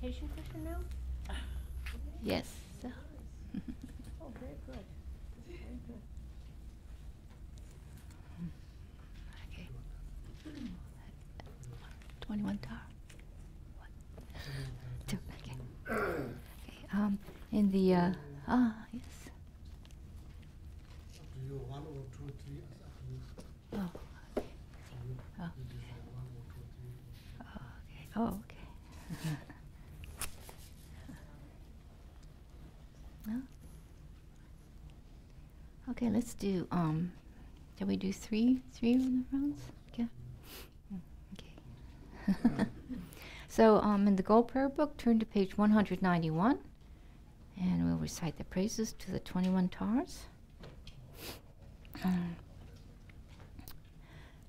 meditation cushion now? Yes. Oh, very good. Very good. Okay. 21 tar. What? 2. Okay. Okay. In the yes. Oh. Okay. Oh. Okay. Oh, okay. No? Okay, let's do, shall we do three rounds? Okay. Okay. So, in the Gold Prayer Book, turn to page 191, and we'll recite the praises to the 21 Tars.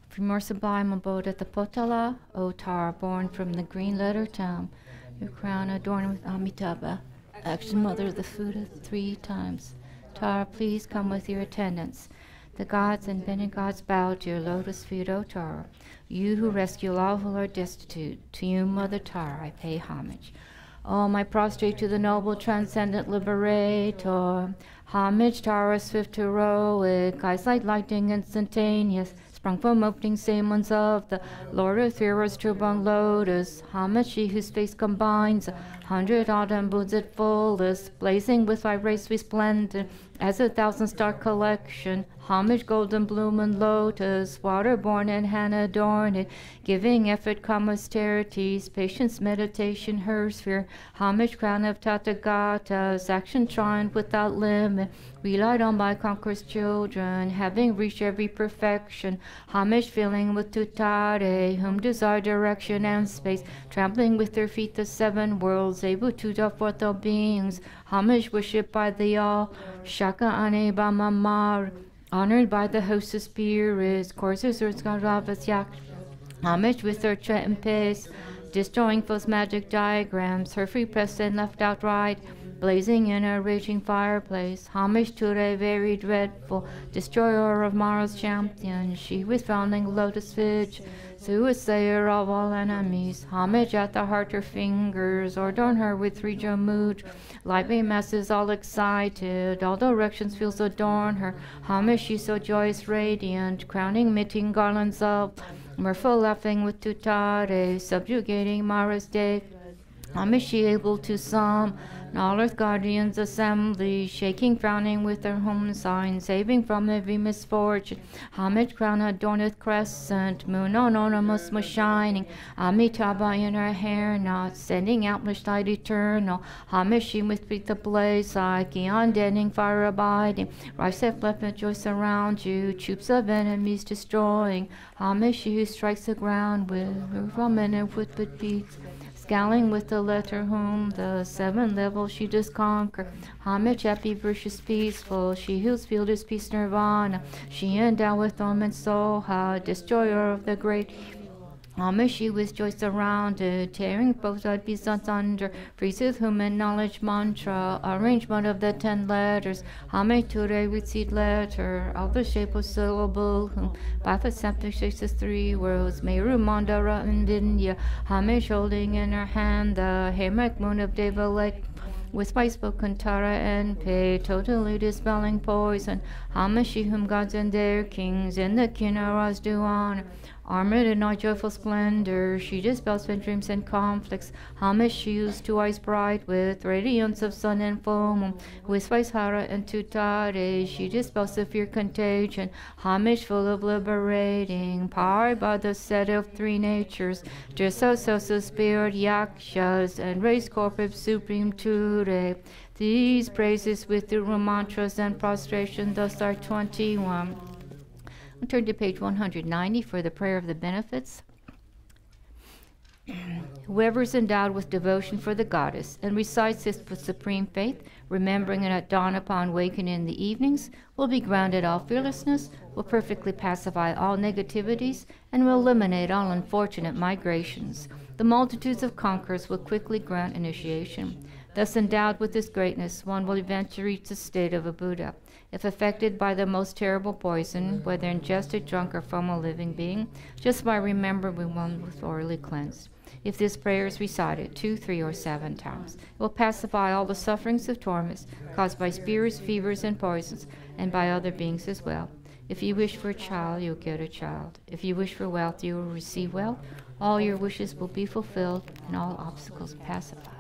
From your sublime abode at the Potala, O Tar, born from the green letter town, your crown adorned with Amitabha, action mother of the food of 3 times. Tar, please come with your attendants. The gods and demigods bow to your lotus feet, O Tar. You who rescue all who are destitute, to you, Mother Tar, I pay homage. Oh, my prostrate to the noble transcendent liberator. Homage, Tara, swift heroic, eyes like lightning instantaneous, sprung from opening stamens of the Lord of Theros, true-born lotus. Homage, she whose face combines 100 autumn boods at fullest, blazing with thy rays resplendent as a 1,000-star collection. Homage, golden bloom and lotus, water-born and hand-adorned, giving effort, calm austerities, patience, meditation, her sphere. Homage, crown of Tathagatas, action triumph without limit, relied on by conqueror's children, having reached every perfection. Homage, filling with Tutare, whom desire direction and space, trampling with their feet the 7 worlds, able to draw forth all beings. Homage, worshipped by the all, Shaka Ane Bamamar, honored by the host of spirits, coursers Ursgaravas Yak. Homage with her pace, destroying foes' magic diagrams, her free pressed and left outright, blazing in a raging fireplace. Homage to the very dreadful destroyer of Mara's champion, she with founding lotus fidge, soothsayer of all enemies. Homage at the heart her fingers, adorn her with 3 Jamud, lively masses all excited, all directions fields adorn her. Homage, she so joyous radiant, crowning mitting garlands of mirthful laughing with Tutare, subjugating Mara's day. Homage, she able to sum all earth guardians assembly, shaking, frowning with their home sign, saving from every misfortune. Homage, crown adorned with crescent, moon on ornaments was shining, Amitabha in her hair knot, sending out much light eternal. Homage, she with feet ablaze, like undeadening fire abiding, rise have left with joy surround you, troops of enemies destroying. Homage, she who strikes the ground with her prominent foot beats, scowling with the letter whom the 7 levels she does conquer. Homage, happy, virtuous, peaceful, she whose field is peace nirvana, she endowed with Om and Soha, destroyer of the great. Homage, she with joy surrounded, tearing both side beasts asunder, freezes whom in knowledge mantra, arrangement of the 10 letters. Homage to the with seed letter, of the shape of syllable, whom by the scepter shakes the 3 worlds, Meru, Mandara, and Vindhya. Homage, holding in her hand the Hamak moon of Devalek, with spice spoken Tara and Pei, totally dispelling poison. Homage, she whom gods and their kings in the Kinnaras do honor, armored in all joyful splendor, she dispels spent dreams and conflicts. Homage, she used 2 eyes bright with radiance of sun and foam, with spice Hara and Tutare, she dispels the fear contagion. Homage, full of liberating, powered by the set of 3 natures, Jesosos, spirit Yakshas, and race corporate supreme Ture. These praises with the mantras and prostration thus are 21. We'll turn to page 190 for the prayer of the benefits. Whoever is endowed with devotion for the goddess and recites this with supreme faith, remembering it at dawn upon waking in the evenings, will be grounded all fearlessness, will perfectly pacify all negativities, and will eliminate all unfortunate migrations. The multitudes of conquerors will quickly grant initiation. Thus endowed with this greatness, one will eventually reach the state of a Buddha. If affected by the most terrible poison, whether ingested, drunk, or from a living being, just by remembering one was thoroughly cleansed. If this prayer is recited 2, 3, or 7 times, it will pacify all the sufferings of torments caused by spirits, fevers, and poisons, and by other beings as well. If you wish for a child, you'll get a child. If you wish for wealth, you will receive wealth. All your wishes will be fulfilled, and all obstacles pacified.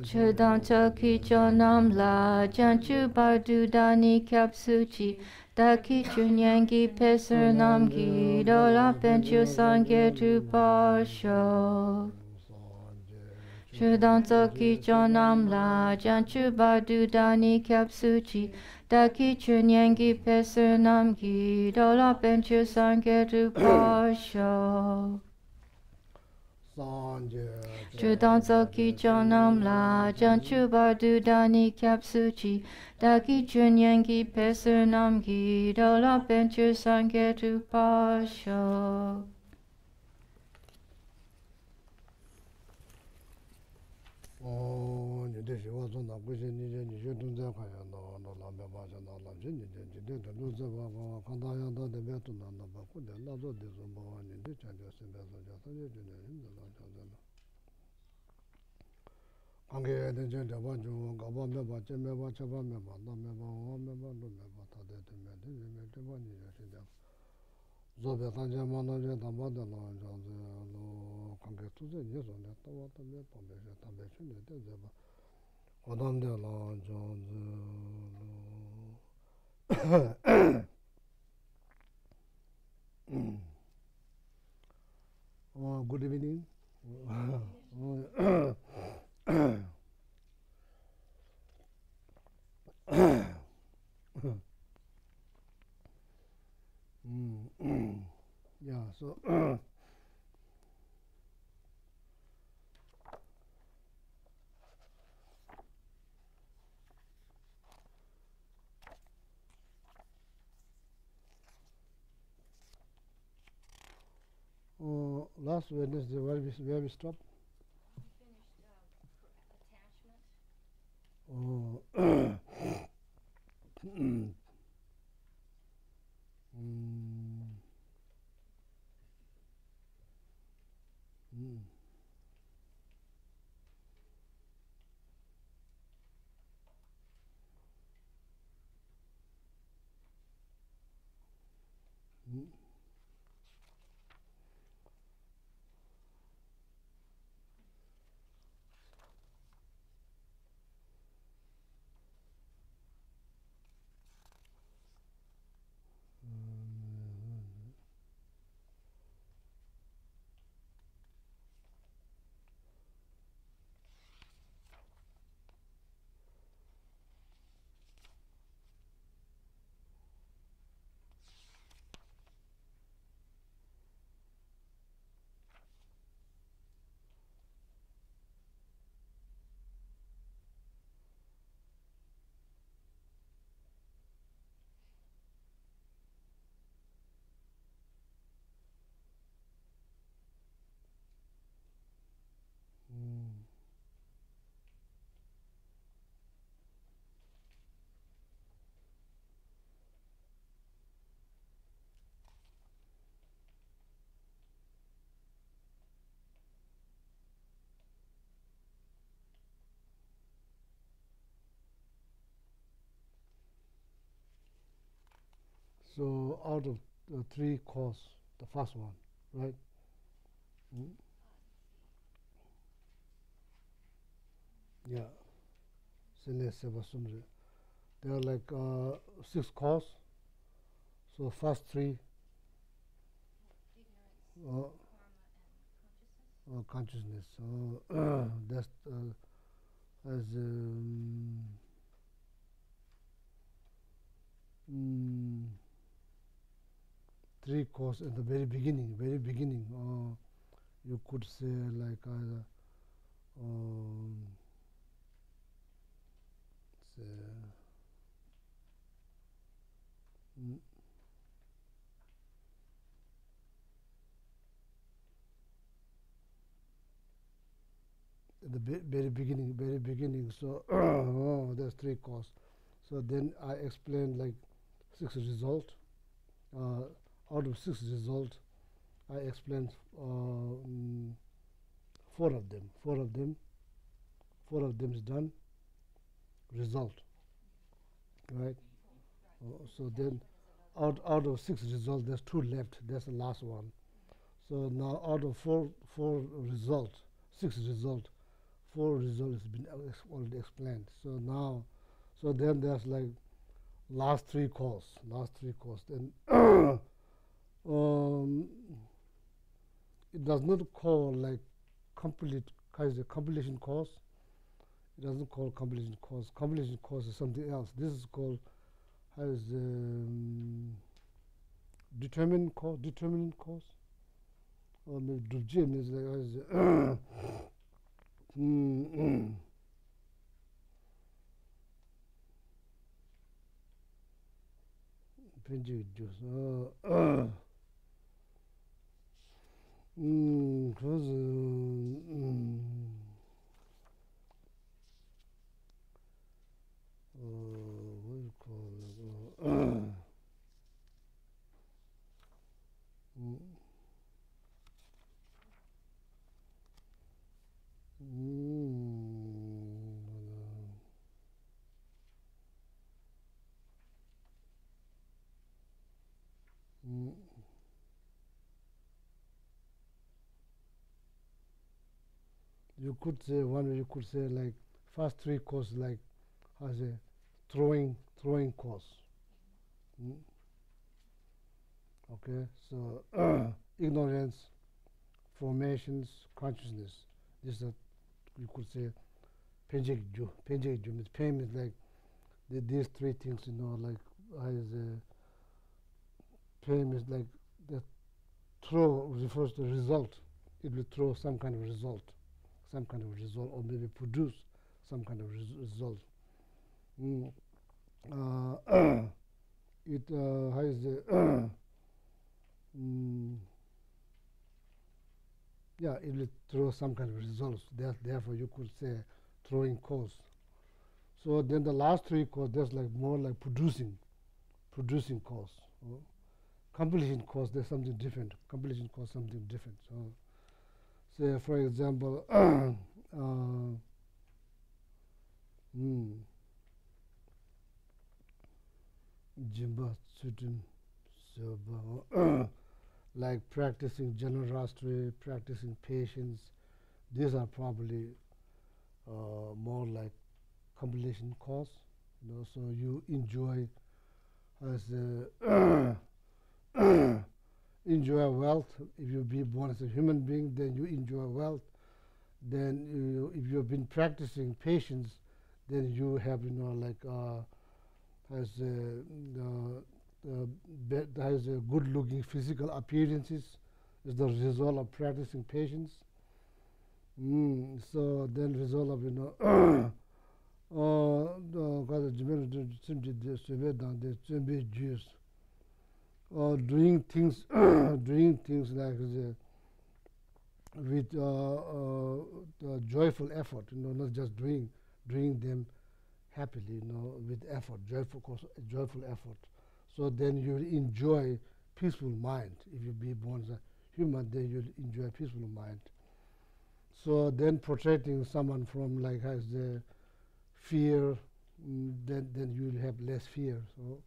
Chodha ki chonam la janchu bardu dani kapsuchi daki chunyangi pesernam ki dola penchu sangye tu pasho. Chodha ki chonam la janchu bardu dani kapsuchi daki chunyangi pesernam ki dola penchu sangye tu pasho. Chudanzo ki chonam la janchu bardu dani kapsuchi daki chunyangi pesernam ki dola penchu sangye tu pasho. Good evening. Yeah, so last Wednesday, where we stopped? Attachment. So out of the 3 courses, the first one, right? Yeah. There are like 6 courses. So first three, consciousness. So that's as three causes at the very beginning. You could say like either say, at the very beginning. So there's three causes. So then I explained like 6 results. Out of 6 results, I explained 4 of them. 4 of them is done. Result, right? So then, out of 6 results, there's 2 left. That's the last one. So now, out of 4 results, 6 results, 4 results has been already explained. So now, so then there's like last 3 course. Then it does not call like complete kind of completion course. It doesn't call completion course. Completion course is something else. This is called determined course. Or maybe Dubjim is like what do you call it? You could say like first 3 course like as a throwing course. Okay, so ignorance, formations, consciousness. This is you could say Penjek Ju means pain is like these 3 things, you know, like as pain is like the throw refers to result. It will throw some kind of result, or maybe produce some kind of result. It has it will throw some kind of results. Therefore, you could say throwing cause. So then the last 3 cause, there's like more like producing cause. Completion cause, there's something different. Completion cause, something different. So, say for example, Jimba Tsudim Soba, like practicing generosity, practicing patience. These are probably more like completion cause. You know, so you enjoy as enjoy wealth. If you be born as a human being, then you enjoy wealth. Then if you have been practicing patience, then you have, you know, like has a good-looking physical appearances. Is the result of practicing patience. So then result of, you know, doing things like with joyful effort, you know, not just doing them happily, you know, with effort, joyful effort. So then you enjoy peaceful mind. If you be born as a human, then you enjoy peaceful mind. So then protecting someone from like has the fear, then you'll have less fear. So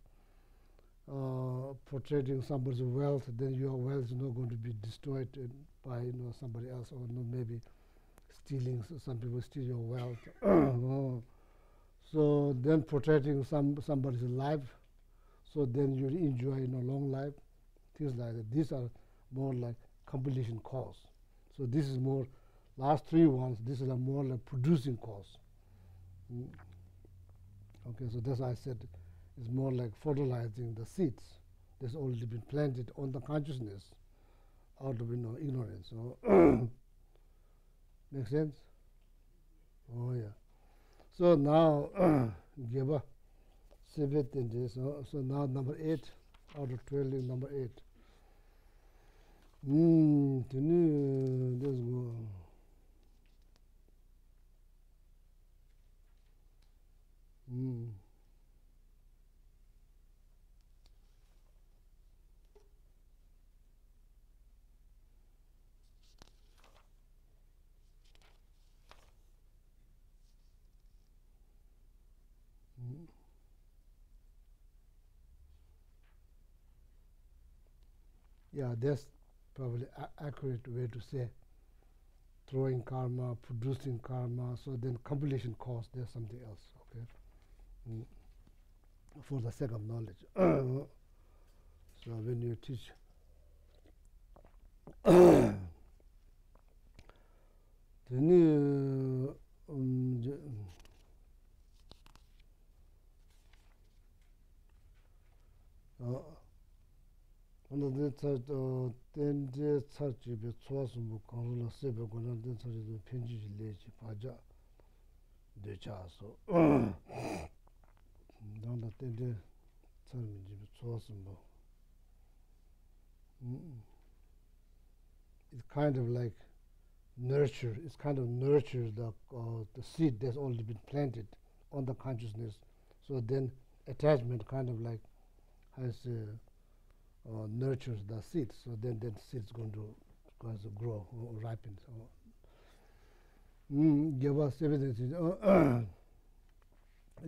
protecting somebody's wealth, then your wealth is not going to be destroyed by, you know, somebody else, or maybe stealing. Some people steal your wealth. So then protecting somebody's life. so then you enjoy long life, things like that. These are more like completion cause. So this is more, last three ones, this is a more like producing cause. Okay, so that's why I said it's more like fertilizing the seeds that's already been planted on the consciousness out of ignorance. So make sense? Oh yeah. So now Geba Sibit in this. So now number 8 out of 12, number 8. Let's go. Yeah, that's probably accurate way to say. Throwing karma, producing karma, so then completion cause, there's something else, okay? For the sake of knowledge. So when you teach the then such a chosen consular sebe gonna then such a pinji lady paja de chaso. Don't attend the chosen. It's kind of like nurture, it's kind of nurture the seed that's already been planted on the consciousness. So then attachment kind of like has nurtures the seed, so then that seed is going to grow or ripen. So, give us evidence.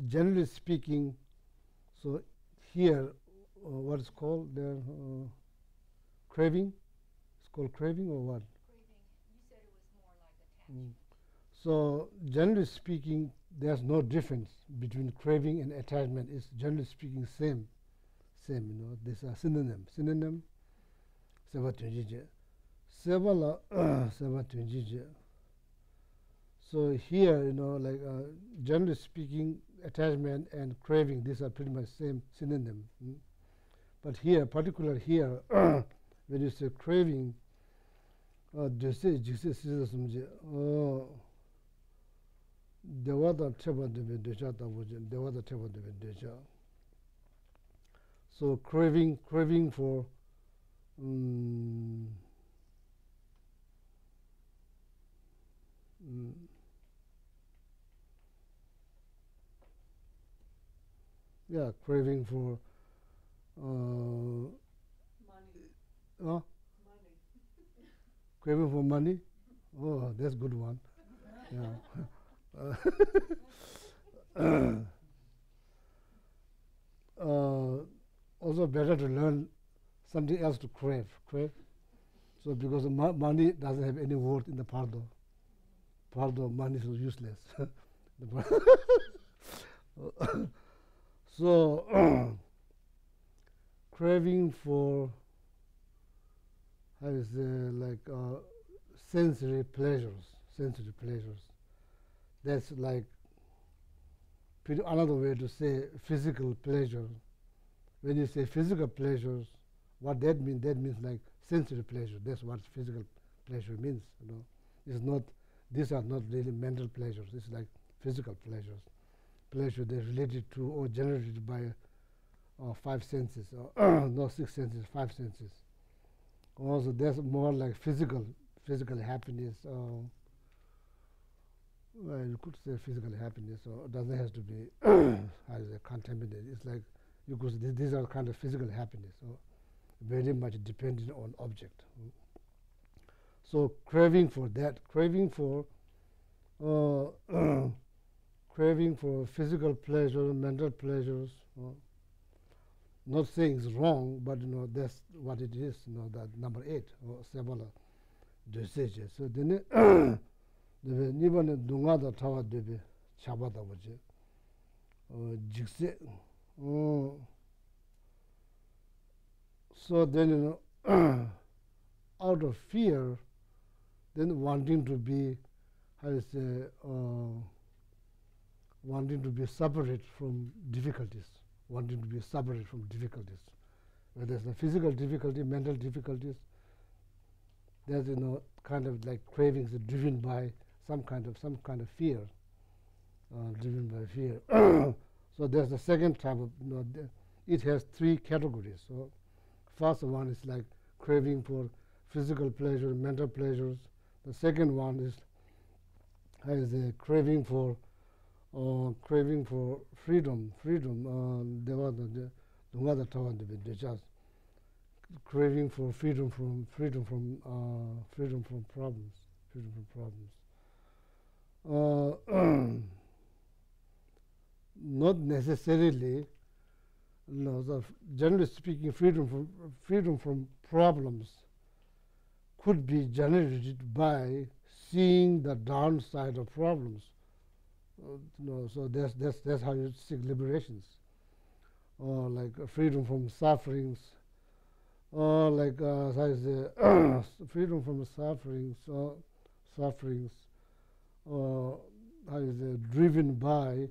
Generally speaking, so here, what is called there? Craving? It's called craving or what? Craving. You said it was more like attachment. So, generally speaking, there's no difference between craving and attachment. It's generally speaking same. These are synonym. Seba tunjije. Seba la seba tunjije. So here, like generally speaking, attachment and craving, these are pretty much same synonym. But here, particular here, when you say craving, Geshe, Dewada Teba de Deja, Dewada Teba de Deja. So craving for yeah, craving for Money. money. Craving for money. Oh, that's a good one. Yeah. Also better to learn something else to crave. So because money doesn't have any worth in the pardo. Money is useless. So craving for, how is like sensory pleasures. That's like another way to say physical pleasure. When you say physical pleasures, what that means? That means like sensory pleasure. That's what physical pleasure means. It's not. These are not really mental pleasures. It's like physical pleasures. Pleasure that's related to or generated by 5 senses, not 6 senses, 5 senses. Also, there's more like physical happiness. Well, you could say physical happiness, or it doesn't have to be contaminated. It's like, because these are kind of physical happiness, so very much dependent on object. So craving for that, craving for physical pleasure, mental pleasures. Not saying it's wrong, but that's what it is. That number 8 or Sebala Geshe. So then the Nibane Dungada Tawa Debe Chabada Waje Jigse. So then, you know, out of fear, then wanting to be, how to say, wanting to be separate from difficulties, wanting to be separate from difficulties. Whether it's the physical difficulty, mental difficulties, there's, you know, kind of like cravings driven by some kind of fear, driven by fear. So there's the second type of, you know, it has three categories. So first one is like craving for physical pleasure, mental pleasures. The second one is a craving for freedom. There was the other time they just craving for freedom from problems. Not necessarily. No, generally speaking, freedom from problems could be generated by seeing the downside of problems. No, so that's how you seek liberations, or like freedom from sufferings, or like as I say, freedom from sufferings, how is it, driven by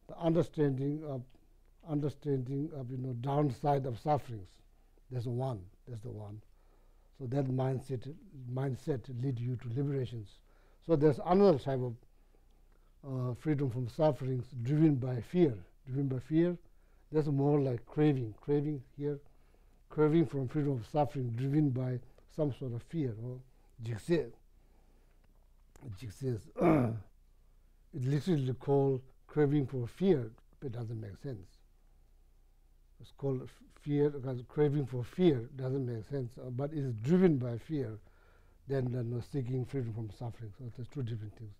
the understanding of you know, downside of sufferings. That's the one. So that mindset lead you to liberations. So there's another type of freedom from sufferings driven by fear. That's more like craving here. Craving from freedom of suffering driven by some sort of fear, or Geshe. It literally called craving for fear, but it doesn't make sense. It's called fear because craving for fear doesn't make sense, but it's driven by fear, then seeking freedom from suffering. So there's two different things.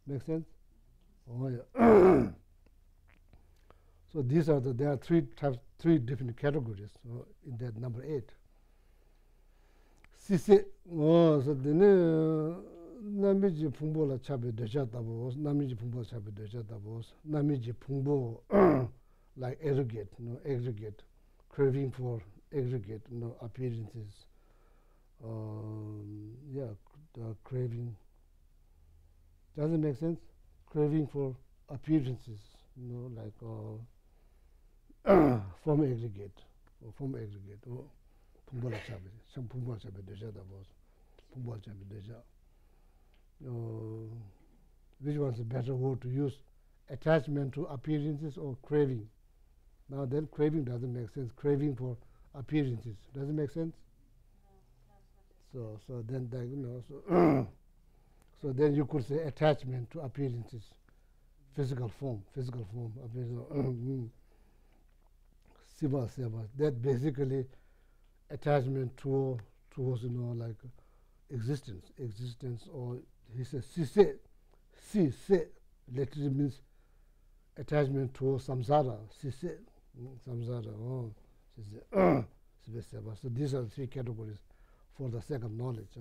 Make sense? Oh yeah. So these are there are three different categories in that number 8. Sisi so then namiji phungbo la chabe deja tabos, namiji phungbo chabe deja tabos, namiji phungbo like aggregate, craving for aggregate, appearances. Craving. Does it make sense? Craving for appearances, like form aggregate, or phungbo la chabe, some phungbo la chabe deja tabos, phungbo la chabe deja. Which one's a better word to use? Attachment to appearances or craving? Now then craving doesn't make sense. Craving for appearances. Does it make sense? So then so then you could say attachment to appearances. Physical form. Siva. That basically attachment towards like existence, or he says si se literally means attachment to samsara, samsara. So these are the three categories for the second knowledge.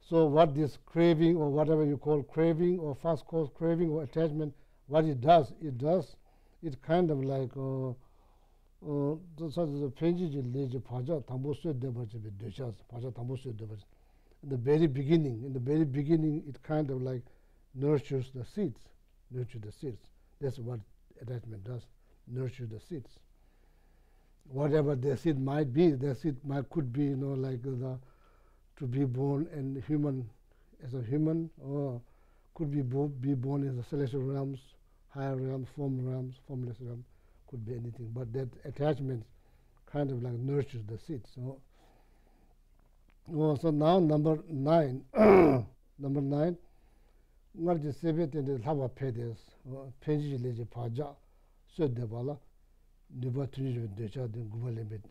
So what this craving, or whatever you call craving, or first cause craving or attachment, what it does, it kind of like the in the very beginning, it kind of like nurtures the seeds. That's what attachment does, nurture the seeds. Whatever the seed might be, could be, like to be born as a human, or could be born in the celestial realms, higher realms, formless realms, could be anything. But that attachment kind of like nurtures the seeds. So now number 9, ngarji sebet in the lava pedes, penji leje paja, so de bala, niba tuni decha, then guba lembet.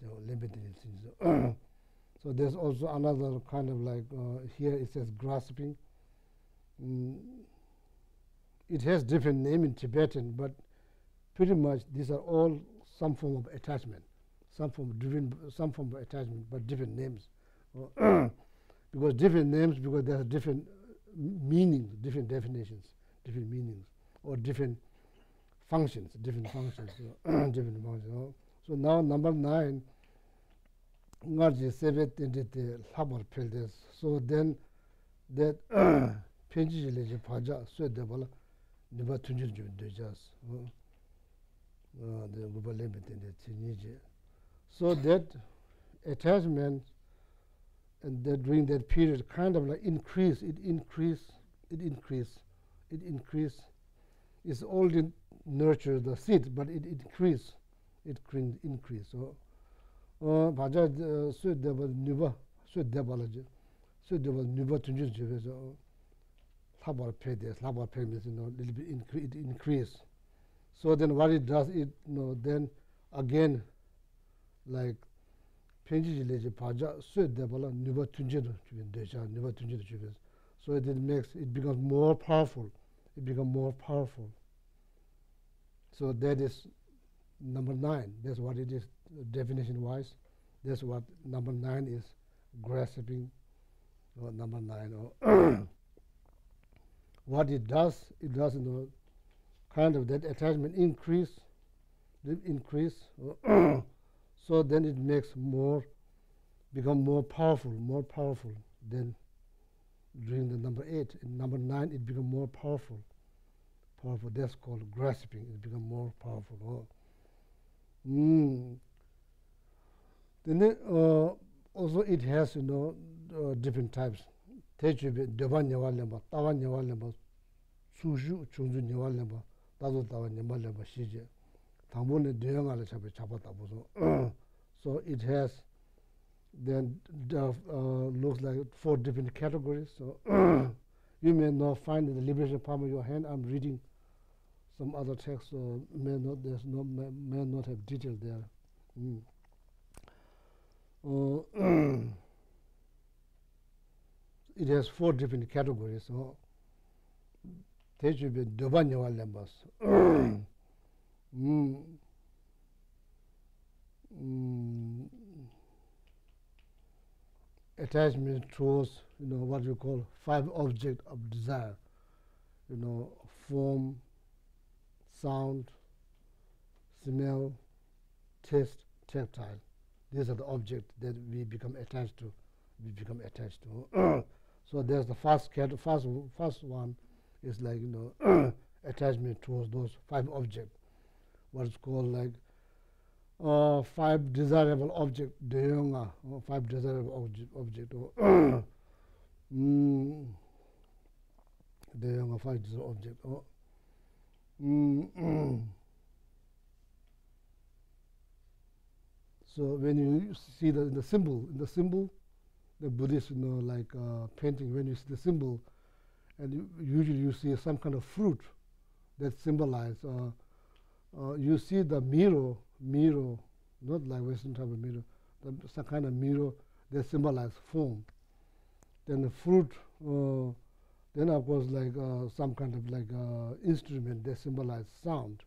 So there's also another kind of like, here it says grasping. It has different name in Tibetan, but pretty much these are all some form of attachment. some form of attachment, but different names. Because different names, because there are different meanings, different definitions, different meanings, or different functions, different functions. So now number 9, ngarji sevet tindite labar peldes. So then that penji leje paja so debala niba tunjil ju dejas. The gubalebe tinde tinije. So that attachment, and that during that period kind of like increase. It's only nurture the seed, but it increase. So baja so debal niba so debalaje. So debal niba tunjil ju so labar pedes, labar pedes, a little bit it increase. So then what it does, then again, like penji leje paja so debala niba tunjido deja niba tunjido chubes. So it becomes more powerful. It becomes more powerful. So that is number 9. That's what it is definition wise. That's what number 9 is, grasping. Or number 9. Or what it does, kind of that attachment increase. So then it makes become more powerful than during the number 8. In number 9, it becomes more powerful. That's called grasping. It becomes more powerful. Then also it has different types. Techube devan nyawa lemba, tawa nyawa lemba, sushu chungju nyawa lemba, tazo tawa nyawa lemba shije. Thambo ne deyanga le chapa tabuzo. So it has then looks like 4 different categories. So you may not find in the liberation palm of your hand. I'm reading some other text, so may not have detail there. It has 4 different categories. So they should be Devanyawa lembas. Attachment towards what you call 5 objects of desire. Form, sound, smell, taste, tactile. These are the objects that we become attached to. So there's the first one is like attachment towards those 5 objects. What is called like 5 desirable objects. 5 desirable objects. 5 desirable objects. So when you see the symbol, the Buddhist, like painting, when you see the symbol, and usually you see some kind of fruit that symbolize. You see the mirror, not like Western type of mirror, some kind of mirror that symbolize form. Then the fruit, then of course like some kind of like instrument that symbolize sound.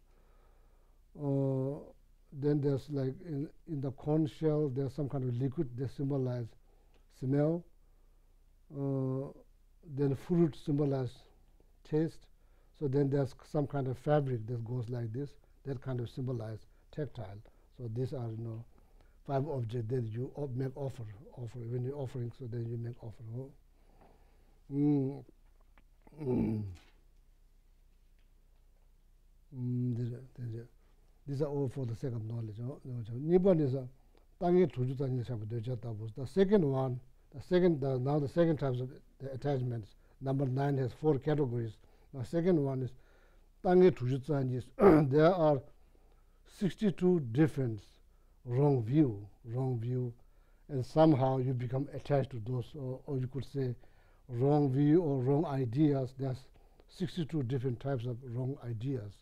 Then there's like in the corn shell, there's some kind of liquid that symbolize smell. Then fruit symbolize taste. So then there's some kind of fabric that goes like this, that kind of symbolize tactile. So these are 5 objects that you make offer when you're offering. So then you make offer. These are all for the sake of knowledge. Nibbon is a the second one, now the second type of the attachments. Number 9 has 4 categories. The second one is there are 62 different wrong view, and somehow you become attached to those, or you could say wrong view or wrong ideas. There's 62 different types of wrong ideas.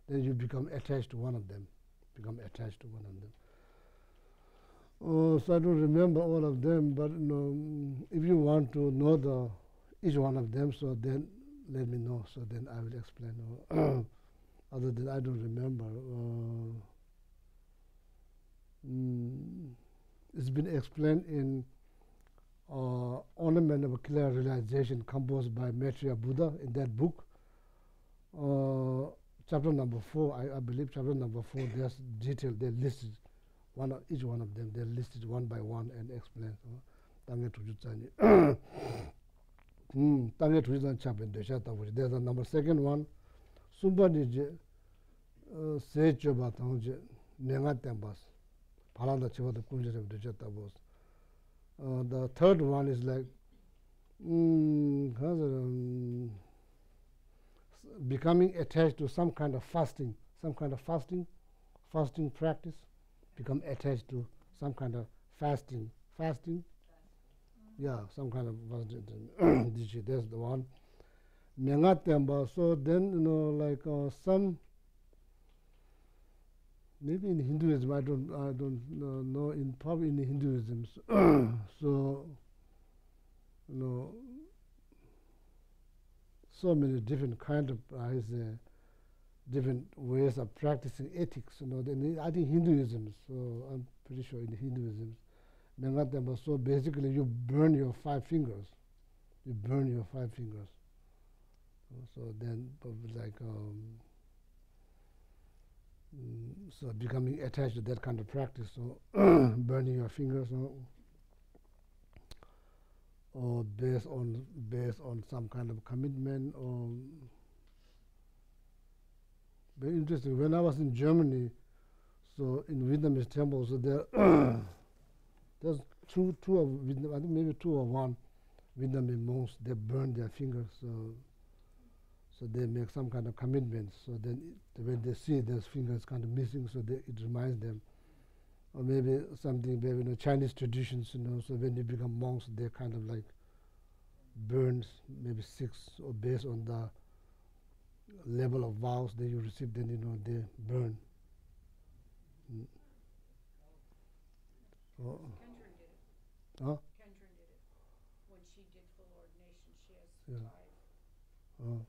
Then you become attached to one of them. So I don't remember all of them, but if you want to know each one of them, so then let me know. So then I will explain. Other than I don't remember. it's been explained in Ornament of Clear Realization, composed by Maitreya Buddha in that book. Chapter number 4, I believe chapter number 4, there's detail, they're listed, each one of them, they're listed one by one and explained. There's a number second one, Sumbani Se Choba Tangje, Nenga Tembas, Palanda Chiva the Kunjas of the Jetabos. The third one is like becoming attached to some kind of fasting, fasting practice, become attached to some kind of fasting, yeah, some kind of fasting. That's the one. Mengatemba. So then, like some, maybe in Hinduism, I don't know, probably in Hinduism. So, so many different kind of different ways of practicing ethics. I think Hinduism. So I'm pretty sure in Hinduism, Mengatemba. So basically, you burn your 5 fingers. You burn your 5 fingers. So then, like, so becoming attached to that kind of practice. So burning your fingers. Or based on some kind of commitment, or very interesting. When I was in Germany, so in Vietnamese temples, so there's two of Vietnam, I think maybe 2 or 1 Vietnamese monks. They burn their fingers, so they make some kind of commitment. So then, when they see their fingers kind of missing, so it reminds them. Or maybe something, maybe Chinese traditions, so when they become monks, they kind of like burns maybe 6, or based on the level of vows that you receive, then they burn. Oh. Kendra did it. Huh? Kendra did it. When she did full ordination, she has 5. Oh.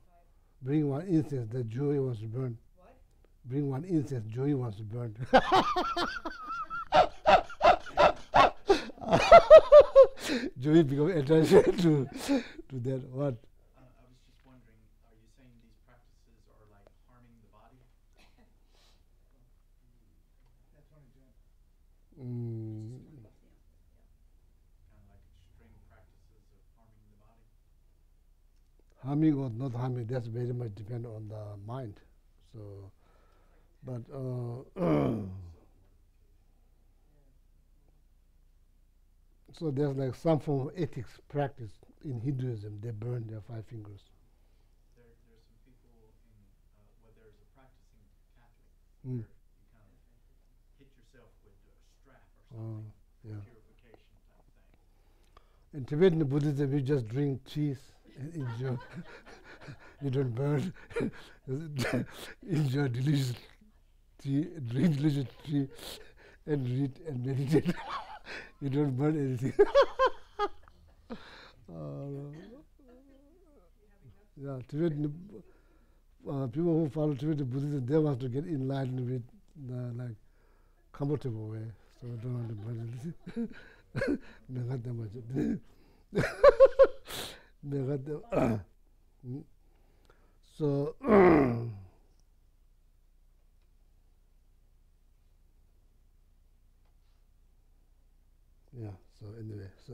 Bring 1 incense that Joey wants to burn. What? Bring 1 incense Joey wants to burn. Joey become attention to that. What? I was just wondering, are you saying these practices are like harming the body? Kind of like extreme practices of harming the body? Harming or not harming, that's very much depend on the mind. So, but so there's like some form of ethics practice in Hinduism. They burn their 5 fingers. There's some people in, there's a practicing Catholic Mm. where you kind of hit yourself with a strap or something, Yeah. purification type thing. In Tibetan Buddhism, you just drink cheese and enjoy. You don't burn. Enjoy delicious tea, drink delicious tea, and read and meditate. You don't burn anything. Yeah, Tibetan people who follow Tibetan Buddhism, they want to get enlightened with like comfortable way, so don't want to burn anything. So yeah, so anyway, so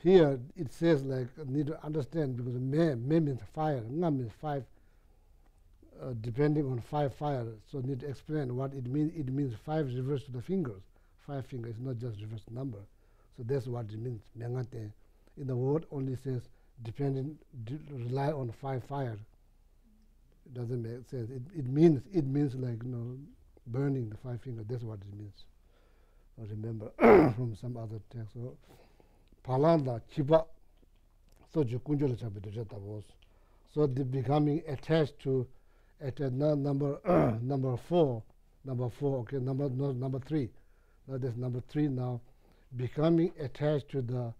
here it says like need to understand, because me means fire, nga means 5, depending on 5 fire. So need to explain what it means. It means 5 refers to the fingers. 5 fingers, not just reverse number. So that's what it means. Mengate. In the word only says rely on 5 fire. It doesn't make sense. It means like burning the 5 fingers. That's what it means. I remember from some other text. So palanda chiba so jukunjala chabito was. So the becoming attached to number 4, okay, number 3. Now that's number 3 now. Becoming attached to the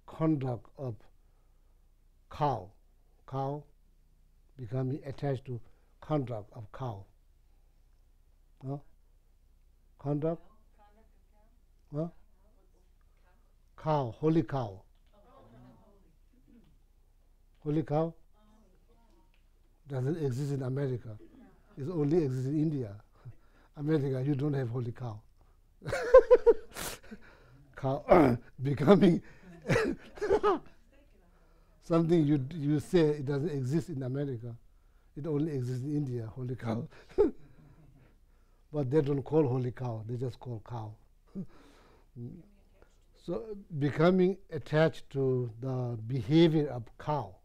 conduct of cow, becoming attached to conduct of cow. Huh? Conduct? Huh? Cow, holy cow. Holy cow doesn't exist in America. It only exists in India. America, you don't have holy cow. Cow becoming something you say it doesn't exist in America. It only exists in India, holy cow. But they don't call holy cow, they just call cow. So becoming attached to the behavior of cow.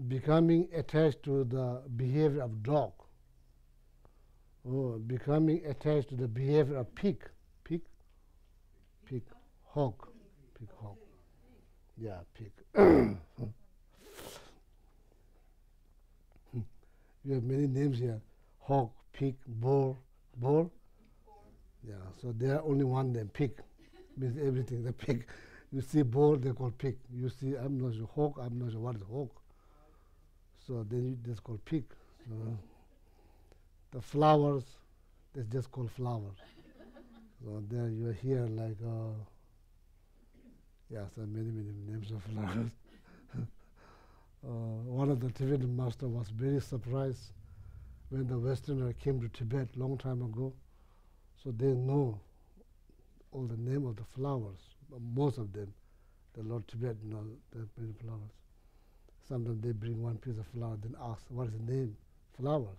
Becoming attached to the behavior of dog. Becoming attached to the behavior of pig. Pig? Pig. Hog. Pig, hog. Yeah, pig. You have many names here. Hog, pig, boar. Boar? Yeah, so there are only one name, pig. Means everything, the pig. You see boar, they call pig. You see, I'm not sure, hawk, I'm not sure what is hawk. So then you just call pig. So the flowers, that's just called flowers. So there you hear like, so many names of flowers. One of the Tibetan master was very surprised when the Westerner came to Tibet long time ago. So they know all the name of the flowers, most of them. The Lord Tibet knows the many flowers. Sometimes they bring one piece of flower, then ask, what is the name? Flowers.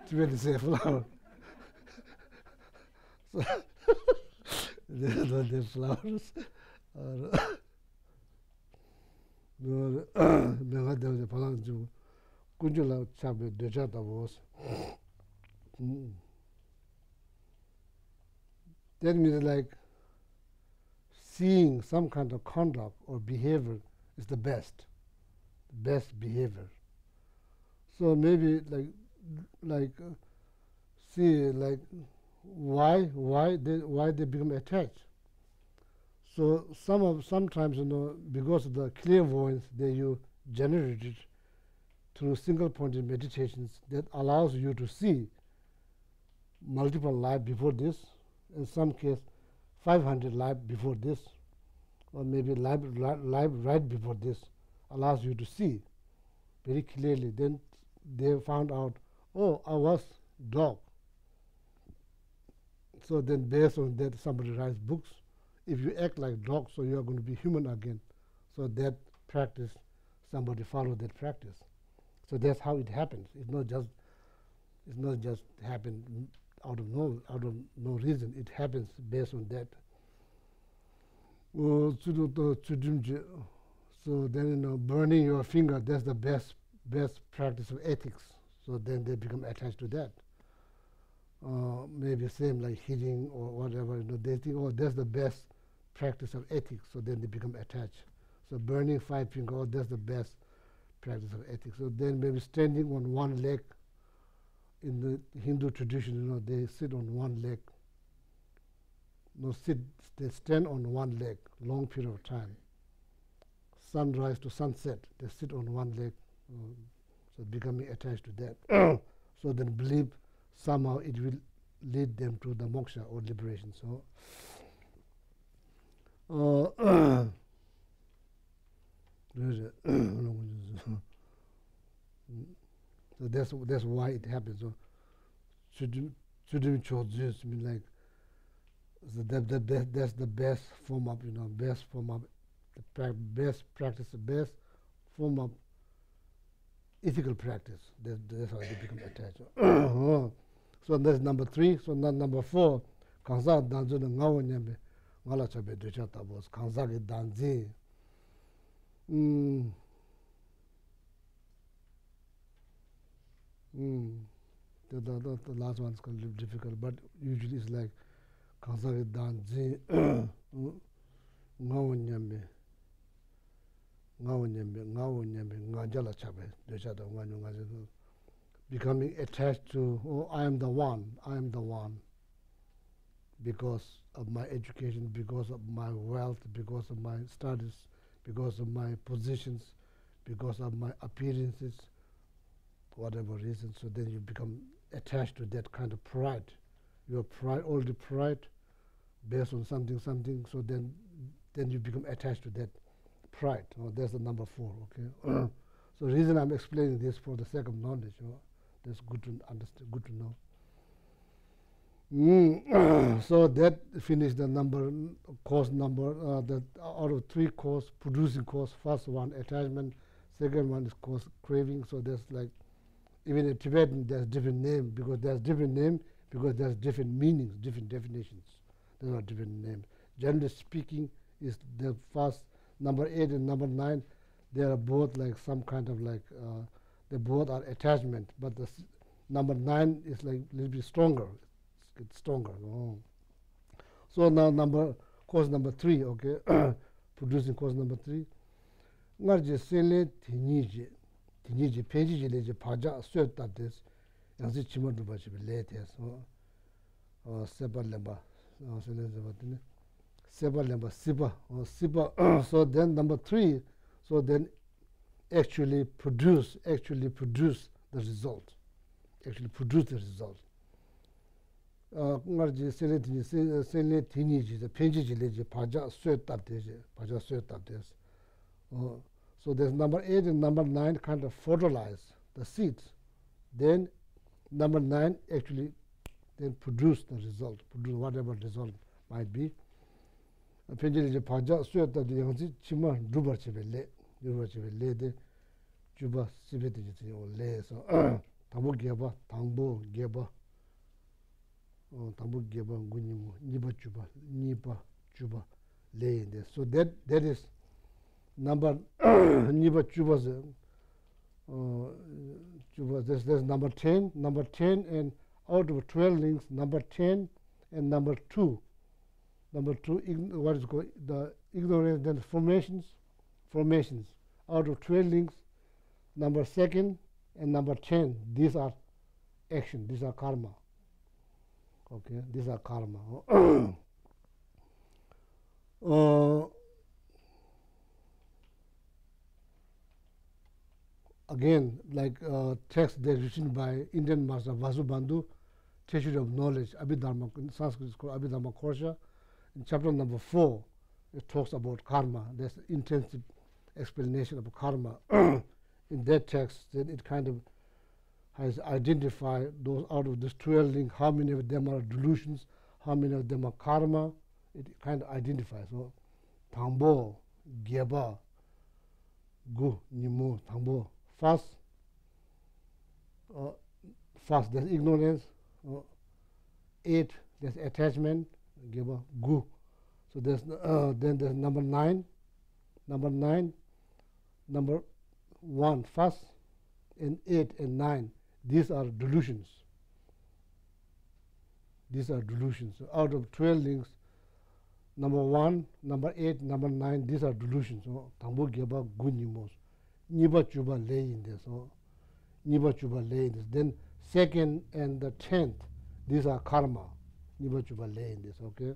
Tibetans say flower. So they know the flowers. That means like seeing some kind of conduct or behavior is the best behavior. So maybe see like why they become attached. So sometimes because of the clairvoyance that you generated through single pointed meditations that allows you to see multiple life before this, in some case 500 life before this, or maybe life right before this, allows you to see very clearly. Then they found out, oh, I was dog. So then based on that somebody writes books. If you act like dog, so you are going to be human again. So that practice, somebody follow that practice. So that's how it happens. It's not just happen out of no reason. It happens based on that. So then burning your finger, that's the best practice of ethics. So then they become attached to that. Maybe same like hitting or whatever. They think, oh, that's the best practice of ethics. So then they become attached. So burning 5 fingers, oh, that's the best practice of ethics. So then maybe standing on one leg. In the Hindu tradition, they sit on one leg. They stand on one leg, long period of time. Sunrise to sunset, they sit on one leg, so becoming attached to that. So then believe somehow it will lead them to the moksha or liberation. So, so that's why it happens. So Chodha mean like that's the best form of best practice, the best form of ethical practice. That's how they become attached. So that's number 3. So number 4, kansa danzu na ngawo nyambe ngala chabe decha tabos kansa ge danzi. The last one is going to be difficult, but usually it's like kansa ge danzi ngawo nyambe ngajala chabe decha tabos ngajala. Becoming attached to, oh, I am the one, because of my education, because of my wealth, because of my studies, because of my positions, because of my appearances, whatever reason. So then you become attached to that kind of pride. Your pride, all the pride, based on something. So then you become attached to that pride. That's the number 4. Okay. So the reason I'm explaining this for the sake of knowledge. That's good to understand. Good to know. So that finished the number cause number. That out of 3 cause, producing cause. First one attachment. Second one is cause craving. So there's like, even in Tibetan there's different name because there's different meanings, different definitions. There are different names. Generally speaking, is the first number 8 and number 9. They are both like some kind of like they both are attachment, but the number 9 is like a little bit stronger. It's stronger. So now cause number 3. Okay, producing cause number 3. Ngarje sele tinije penji leje paja swet tabdes yansi chimar du bachi le tes seba lemba sele zebatine seba lemba siba so then number 3, so then actually produce the result, ngarje sele tinije penji leje paja swet tabdes. So there's number 8 and number 9 kind of fertilize the seeds. Then number 9 actually then produce the result, produce whatever result might be. Penjili paja sueta de yanzi chima dubar chebele de juba sibeti jiti o le so tambo geba ngunimu niba juba le de. So that is number niba chubas there's number 10 and out of 12 links number 10 and number 2 what is called the ignorance, then formations out of 12 links number 2 and number 10, these are action, these are karma. Okay, these are karma. Again, like text that's written by Indian master Vasubandhu, Treasury of Knowledge, Abhidharma, in Sanskrit it's called Abhidharma Korsha. In chapter number 4, it talks about karma. There's intensive explanation of karma. In that text, then it kind of has identified those out of this 12 links, how many of them are delusions, how many of them are karma. It kind of identifies. So, Tangbo, Gyeba, Gu, Nimu, Tangbo. First, there's ignorance. 8, there's attachment. Gyeba, Gu. So there's then there's number 9. Number 1, first, and 8 and 9. These are delusions. So out of 12 links, number 1, number 8, number 9, these are delusions. So Tambo Gyeba Gu Nimos. Niba Chuba lay in this. Then 2nd and the 10th, these are karma. Niba Chuba lay in this. Okay.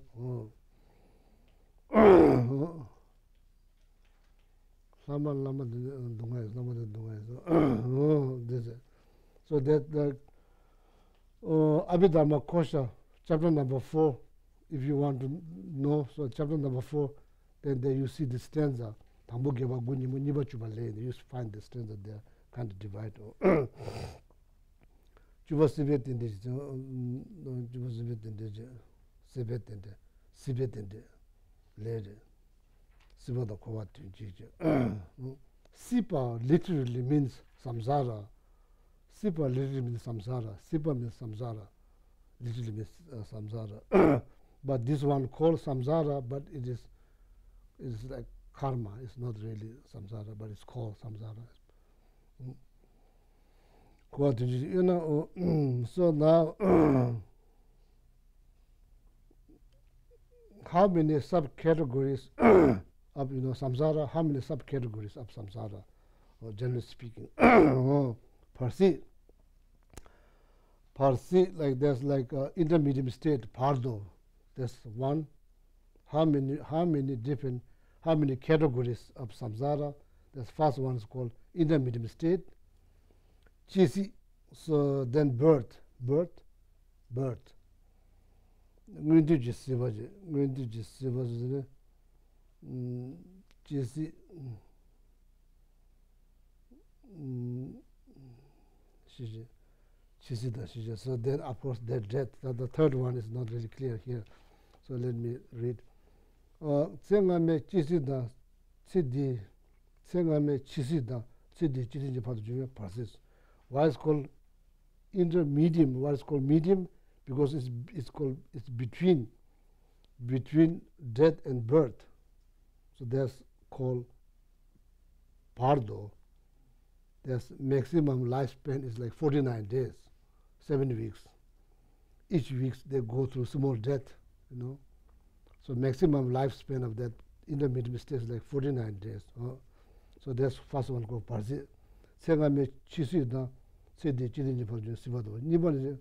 So that the Abhidharma Kosha, chapter number 4, if you want to know, so chapter number 4, then there you see the stanza. You find the stanza there, kind of divide. Juba Sibet in this, Sibet in the lady. Sipa literally means samsara. Sipa means samsara. Literally means samsara. But this one called samsara, but it is like karma. It's not really samsara, but it's called samsara. So now, how many subcategories of samsara? How many subcategories of samsara, or generally speaking, per se, like there's like intermediate state, pardo. There's one. How many categories of samsara? The first one is called intermediate state. Chisi, so then birth. Ngundu jisibaji, chisi, shiji. So then, of course, that death. The third one is not really clear here. So let me read. Tsengame chisida, tsidi, tsengame chisida, tsidi chisinji padu persists. Why is called intermedium? Why is called medium? Because it's between death and birth. So that's called pardo. There's maximum lifespan is like 49 days, 7 weeks. Each week they go through small death, So maximum lifespan of that intermediate stage is like 49 days. So that's first one called parsi. Second, chisida, sedi chidinji parju sibado. Nibani,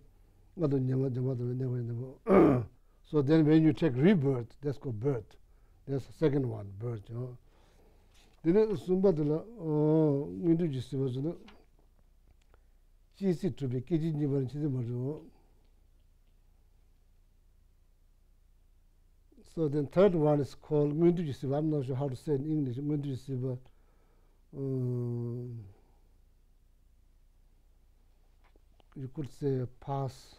ngado nyama never. So then when you take rebirth, that's called birth. That's the second one, birth. Then sumbadala, windu jisibazuna, chisi to be kijinji chidimaju. So then third one is called windu jisiba. I'm not sure how to say in English. Windu jisiba. You could say past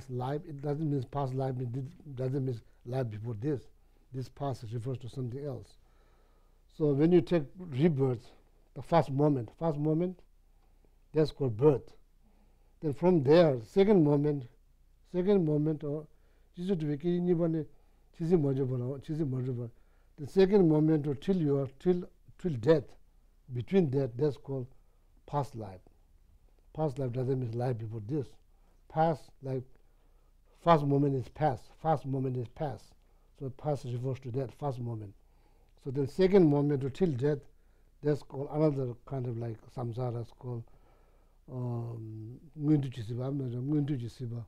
life. It doesn't mean past life. It doesn't mean life before this. This past refers to something else. So when you take rebirth, the first moment, that's called birth. Then from there, second moment, or the second moment or till death, between that, that's called past life. Past life doesn't mean life before this. Past life, first moment is past. So past refers to that first moment. So the second moment or till death, that's called another kind of like samsara. It's called Ngundu Jisiba.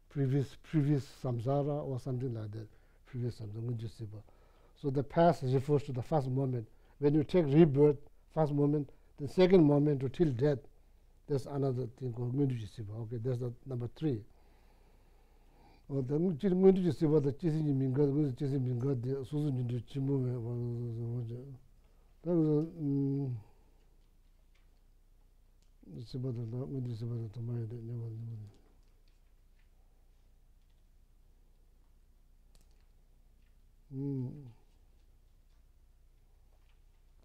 Previous samsara or something like that. Previous samsara, Ngundu Jisiba. So the past refers to the first moment. When you take rebirth, first moment, the second moment or till death, there's another thing called Ngundu Jisiba. Okay, that's the number 3. The Ngundu Jisiba, the Chisinji Minga, the Susan Jindu Chimu, that was Jisiba, the Ngundu Jisiba, the Tamari, that never.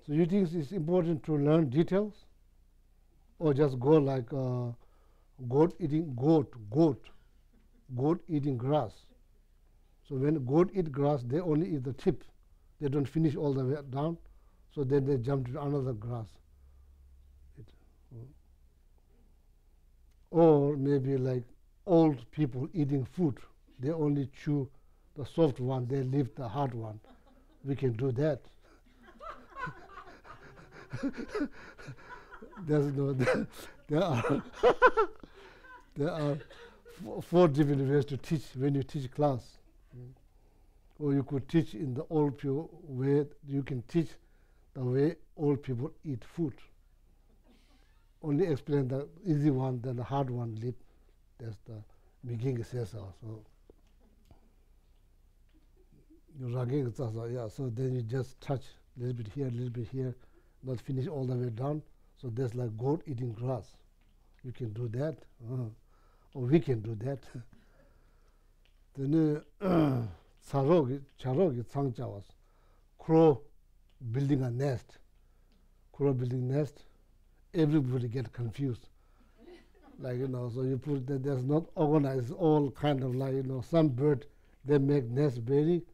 So you think it's important to learn details, or just go like goat eating grass? So when goat eat grass, they only eat the tip. They don't finish all the way down. So then they jump to another grass. Or maybe like old people eating food. They only chew the soft one. They leave the hard one. We can do that. There are 4 different ways to teach when you teach class. Or you could teach in the old people way. You can teach the way old people eat food. Only explain the easy one, then the hard one leave. That's the beginning says also. So then you just touch a little bit here, not finish all the way down. So that's like goat eating grass. You can do that, or we can do that. Then charogi tsangchawas, crow building a nest. Everybody get confused. Like, so you put that there's not organized, all kind of like, some bird, they make nest very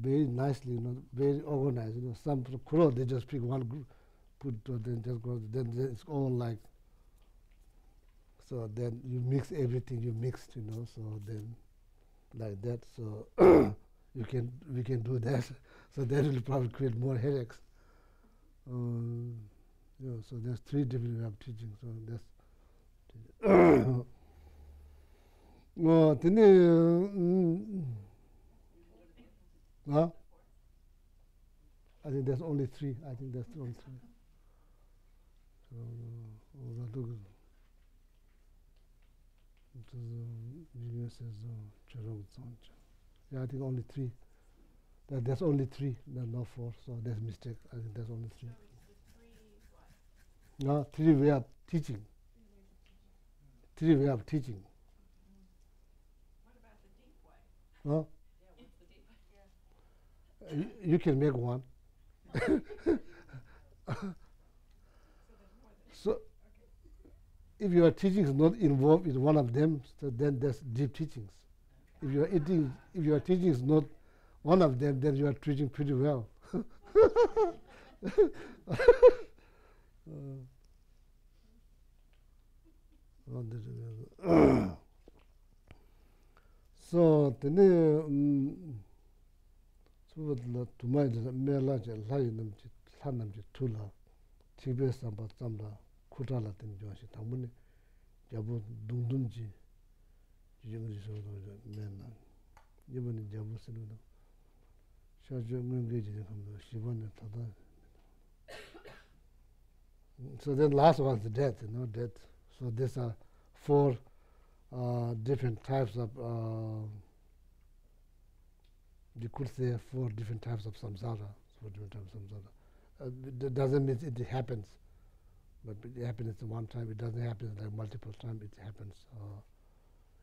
nicely, very organized. Some crow, they just pick one group, then just go, then it's all like, so then you mix everything, so then like that, so we can do that. So that will probably create more headaches. So there's 3 different ways of teaching. So that's I think there's only three. I think there's only three. So, yeah, I think only three. There's only three. There's not four. So there's mistake. I think there's only three. No, three way of teaching. Three way of teaching. What about the deep way? Huh? Yeah, what's the deep way? You can make one. So, if your teaching is not involved in one of them, so then there's deep teachings. If your teaching is not one of them, then you are teaching pretty well. So, so to my mela lanamji tula tibe samba samla kutala tin joshi tamune jabu dungdunji jingri so mena yibani jabu sinu shajo mungeji kamdo shibane tada. So then last one is death, death. So these are four different types of you could say 4 different types of samsara. 4 different types of samsara. That doesn't mean it happens, but it happens at one time. It doesn't happen like multiple times. It happens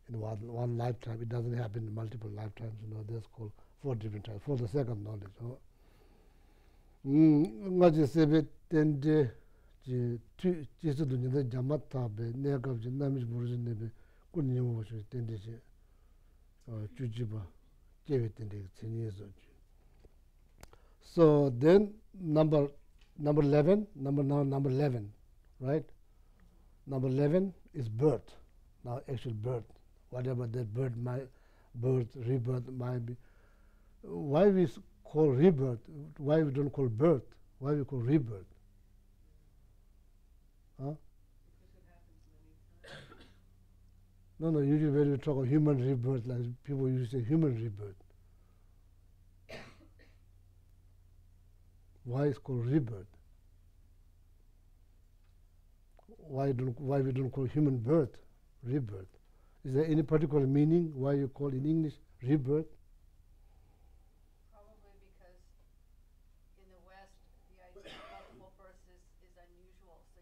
in one lifetime. It doesn't happen in multiple lifetimes. That's called 4 different types for the second knowledge. Ngaji sebe tende jisu dunyada jamata be negab je namish burujin nebe kunyamu washu tende je chujiba. So then number 11, number 11, right? Number 11 is birth. Now actual birth, whatever that birth rebirth might be. Why we call rebirth? Why we don't call birth? Why we call rebirth? Huh? No, usually when we talk of human rebirth, like people usually say human rebirth. Why it's called rebirth? Why we don't call human birth rebirth? Is there any particular meaning why you call in English rebirth? Probably because in the West, the idea of multiple births is unusual. So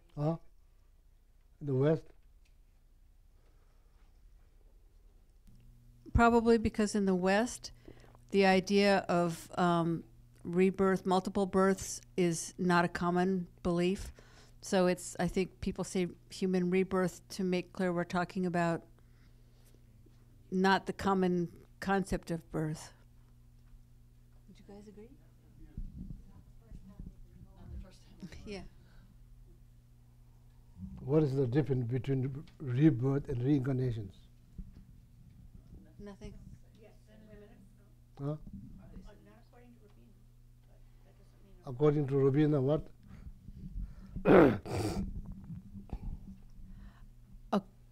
you In the West? Probably because in the West, the idea of rebirth, multiple births, is not a common belief. So I think people say human rebirth to make clear we're talking about not the common concept of birth. Would you guys agree? Yeah. What is the difference between rebirth and reincarnations? Nothing. Yes, wait a minute. Huh? Not according to Rabina, but that doesn't mean. According to Rabina, what?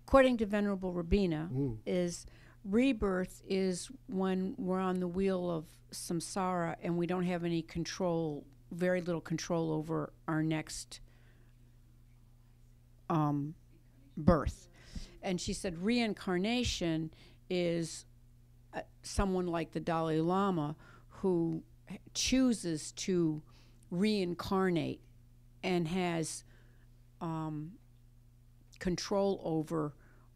According to Venerable Rabina, is rebirth is when we're on the wheel of samsara and we don't have any control, very little control over our next birth. And she said reincarnation is someone like the Dalai Lama who chooses to reincarnate and has control over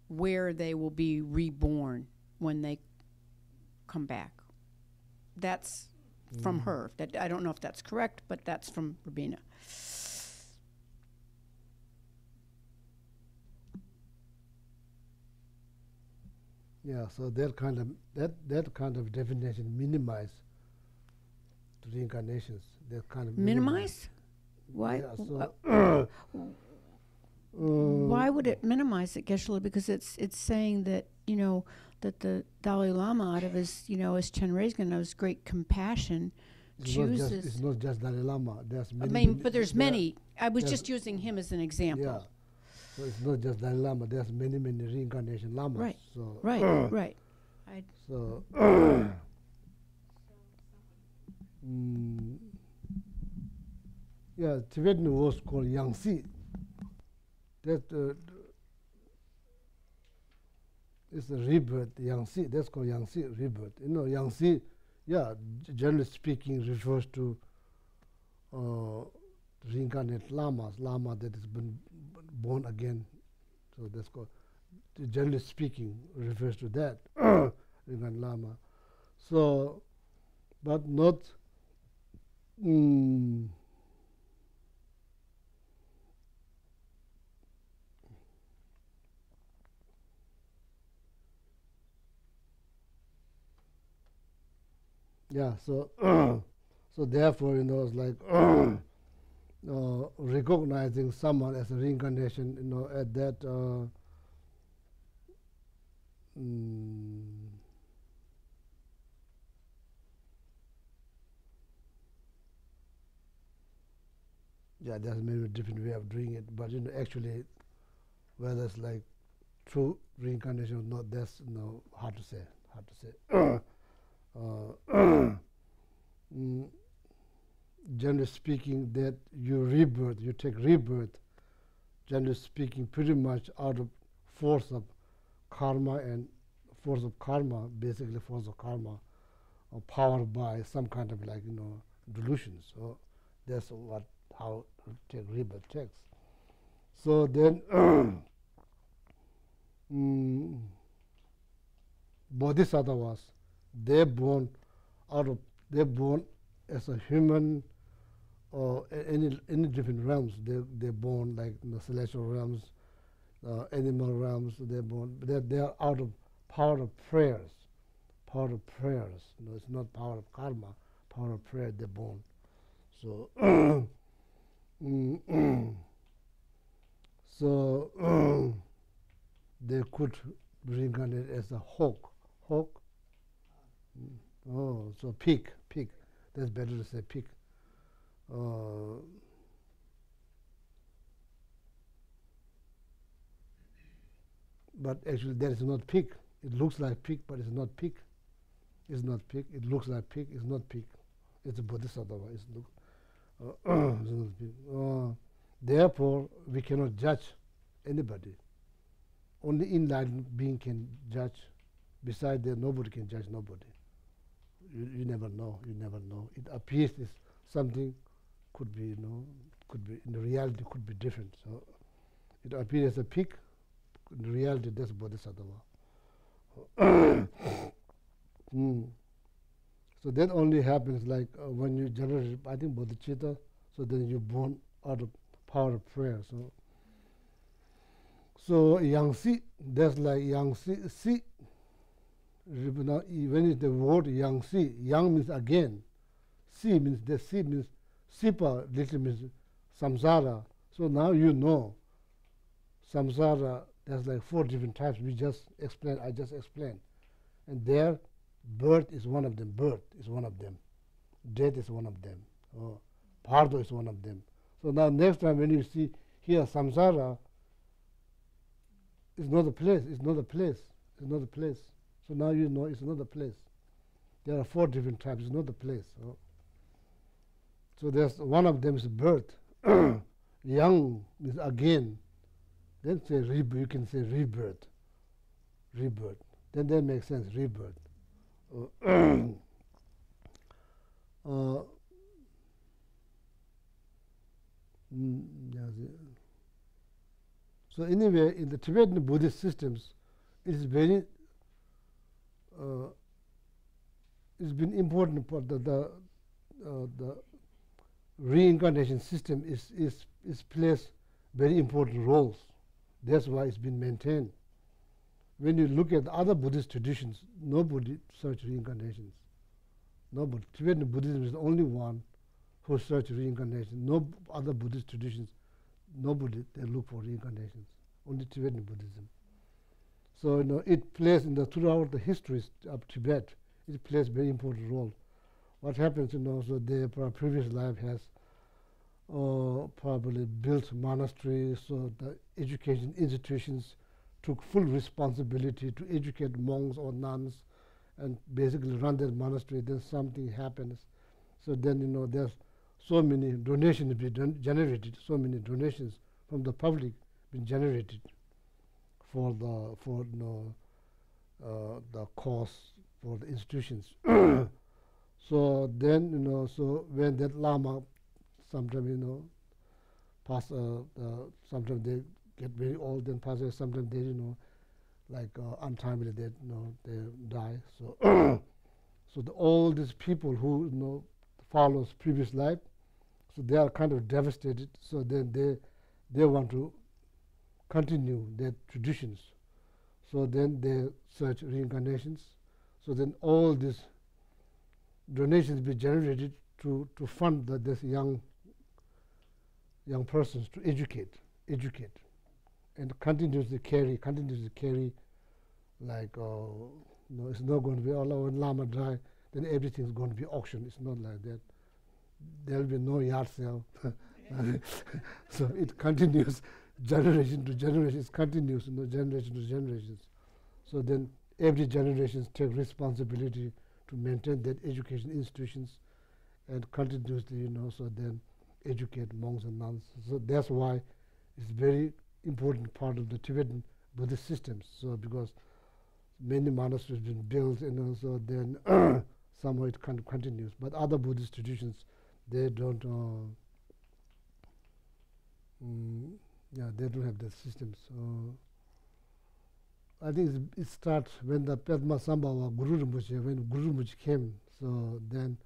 where they will be reborn when they come back. That's from her. That I don't know if that's correct, but that's from Rabina. Yeah, so that kind of definition minimize reincarnations. That kind of Minimize? Why? Yeah, so Why would it minimize it, Geshe? Because it's saying that that the Dalai Lama, out of his his Chenrezgan, his great compassion, chooses. It's not just Dalai Lama. There's many. I mean, but there's many. I was just using him as an example. Yeah. So it's not just Dalai Lama. There's many reincarnation lamas. Right. So Right. So Yeah, Tibetan was called Yangtze. That is a rebirth, Yangtze. That's called Yangtze rebirth. You know, Yangtze, yeah, generally speaking, refers to reincarnate lama that has been born again. So that's called, generally speaking, refers to that, reincarnate lama. So, but not. Yeah, so so therefore, you know, it's like recognizing someone as a reincarnation, you know, at that yeah, there's maybe a different way of doing it, but you know, actually, whether it's like true reincarnation or not, that's, you know, hard to say. Hard to say. Generally speaking, that you rebirth, you take rebirth, generally speaking, pretty much out of force of karma, and force of karma, basically force of karma, or powered by some kind of, like, you know, delusion. So that's what, how take rebirth takes. So then bodhisattvas, they're born as a human or any different realms. They're born like in the celestial realms, animal realms. They're born. They are out of power of prayers. Power of prayers. You know, it's not power of karma. Power of prayer. They're born. So so they could reincarnate as a hawk. Hawk. Oh, so pig. That's better to say pig. But actually, that is not pig. It looks like pig, but it's not pig. It's not pig. It looks like pig. It's not pig. It's a bodhisattva. It's not pig. Therefore, we cannot judge anybody. Only enlightened being can judge. Besides that, nobody can judge nobody. You never know. You never know. It appears as something could be, you know, could be in the reality could be different. So it appears as a pig. In reality, that's bodhisattva. So that only happens like when you generate, I think, bodhicitta. So then you're born out of power of prayer. So Yangtze, that's like Yangtze. Now, when it's the word Yangtze, Yang means again, Si means the Si means Sipa, literally means samsara. So now you know samsara. There's like 4 different types. I just explained, and there, birth is one of them. Birth is one of them. Death is one of them. Pardo is one of them. So now next time when you see here samsara, it's not a place. It's not a place. It's not a place. So now you know it's not a place. There are 4 different types. It's not a place. So there's one of them is birth. Yang is again. Then say rebirth. You can say rebirth. Rebirth. Then that makes sense. Rebirth. So anyway, in the Tibetan Buddhist systems, it is very it's been important for the reincarnation system is plays very important roles. That's why it's been maintained. When you look at other Buddhist traditions, nobody searched reincarnations. Nobody. Tibetan Buddhism is the only one who searched reincarnation. No other Buddhist traditions, nobody they look for reincarnations. Only Tibetan Buddhism. So you know it plays throughout the histories of Tibet. It plays very important role. What happens, you know, so their previous life has probably built monasteries, so the education institutions took full responsibility to educate monks or nuns and basically run their monastery. Then something happens. So then, you know, there's so many donations been generated, so many donations from the public been generated for the cost for the institutions. So then, so when that Lama, sometimes, pass, sometimes they get very old and pass away, sometimes they, like untimely, they die. So, so all these people who, follows previous life, so they are kind of devastated. So then they want to continue their traditions. So then they search reincarnations. So then all these donations be generated to fund this young persons to educate, and continuously carry, like it's not going to be Allah when Lama die, then everything is going to be auctioned. It's not like that. There will be no yard sale. So it continues generation to generation. It continues, generation to generations. So then every generation take responsibility to maintain that education institutions and continuously, so then educate monks and nuns. So that's why it's very important part of the Tibetan Buddhist systems. So because many monasteries been built, so then somehow it continues. But other Buddhist traditions, they don't. They don't have that systems. I think it starts when the Padma Sambhava Guru Rinpoche, when Guru Rinpoche came. So then,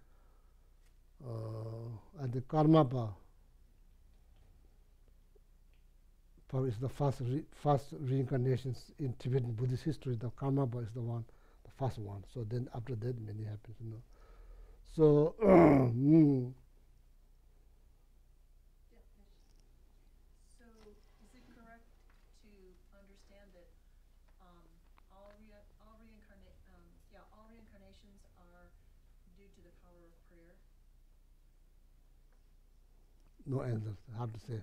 at the Karmapa, probably is the first reincarnations in Tibetan Buddhist history. The Karmapa is the first one. So then after that, many happens, So. So is it correct to understand that all reincarnations are due to the power of prayer? No answer. Hard to say.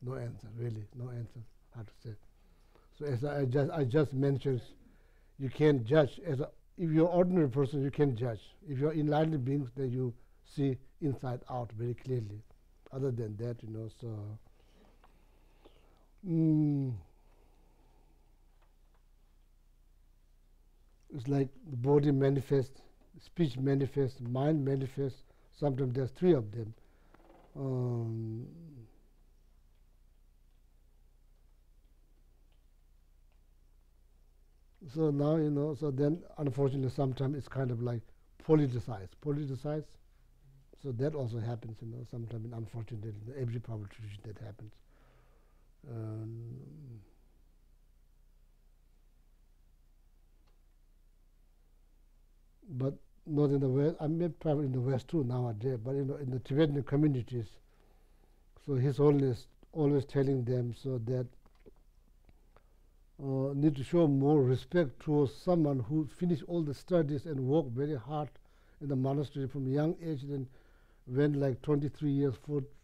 No answer. Really, no answer. Hard to say. So as I just mentioned, you can't judge. If you're an ordinary person, you can judge. If you're enlightened beings, then you see inside out very clearly. Other than that, so. It's like the body manifests, speech manifests, mind manifests. Sometimes there's three of them. So now, so then unfortunately sometimes it's kind of like politicized. So that also happens, sometimes unfortunately, in every power tradition that happens. But not in the West. I may probably in the West too nowadays, but in the Tibetan communities. So His Holiness always telling them so that need to show more respect towards someone who finished all the studies and worked very hard in the monastery from a young age, then went like 23 years,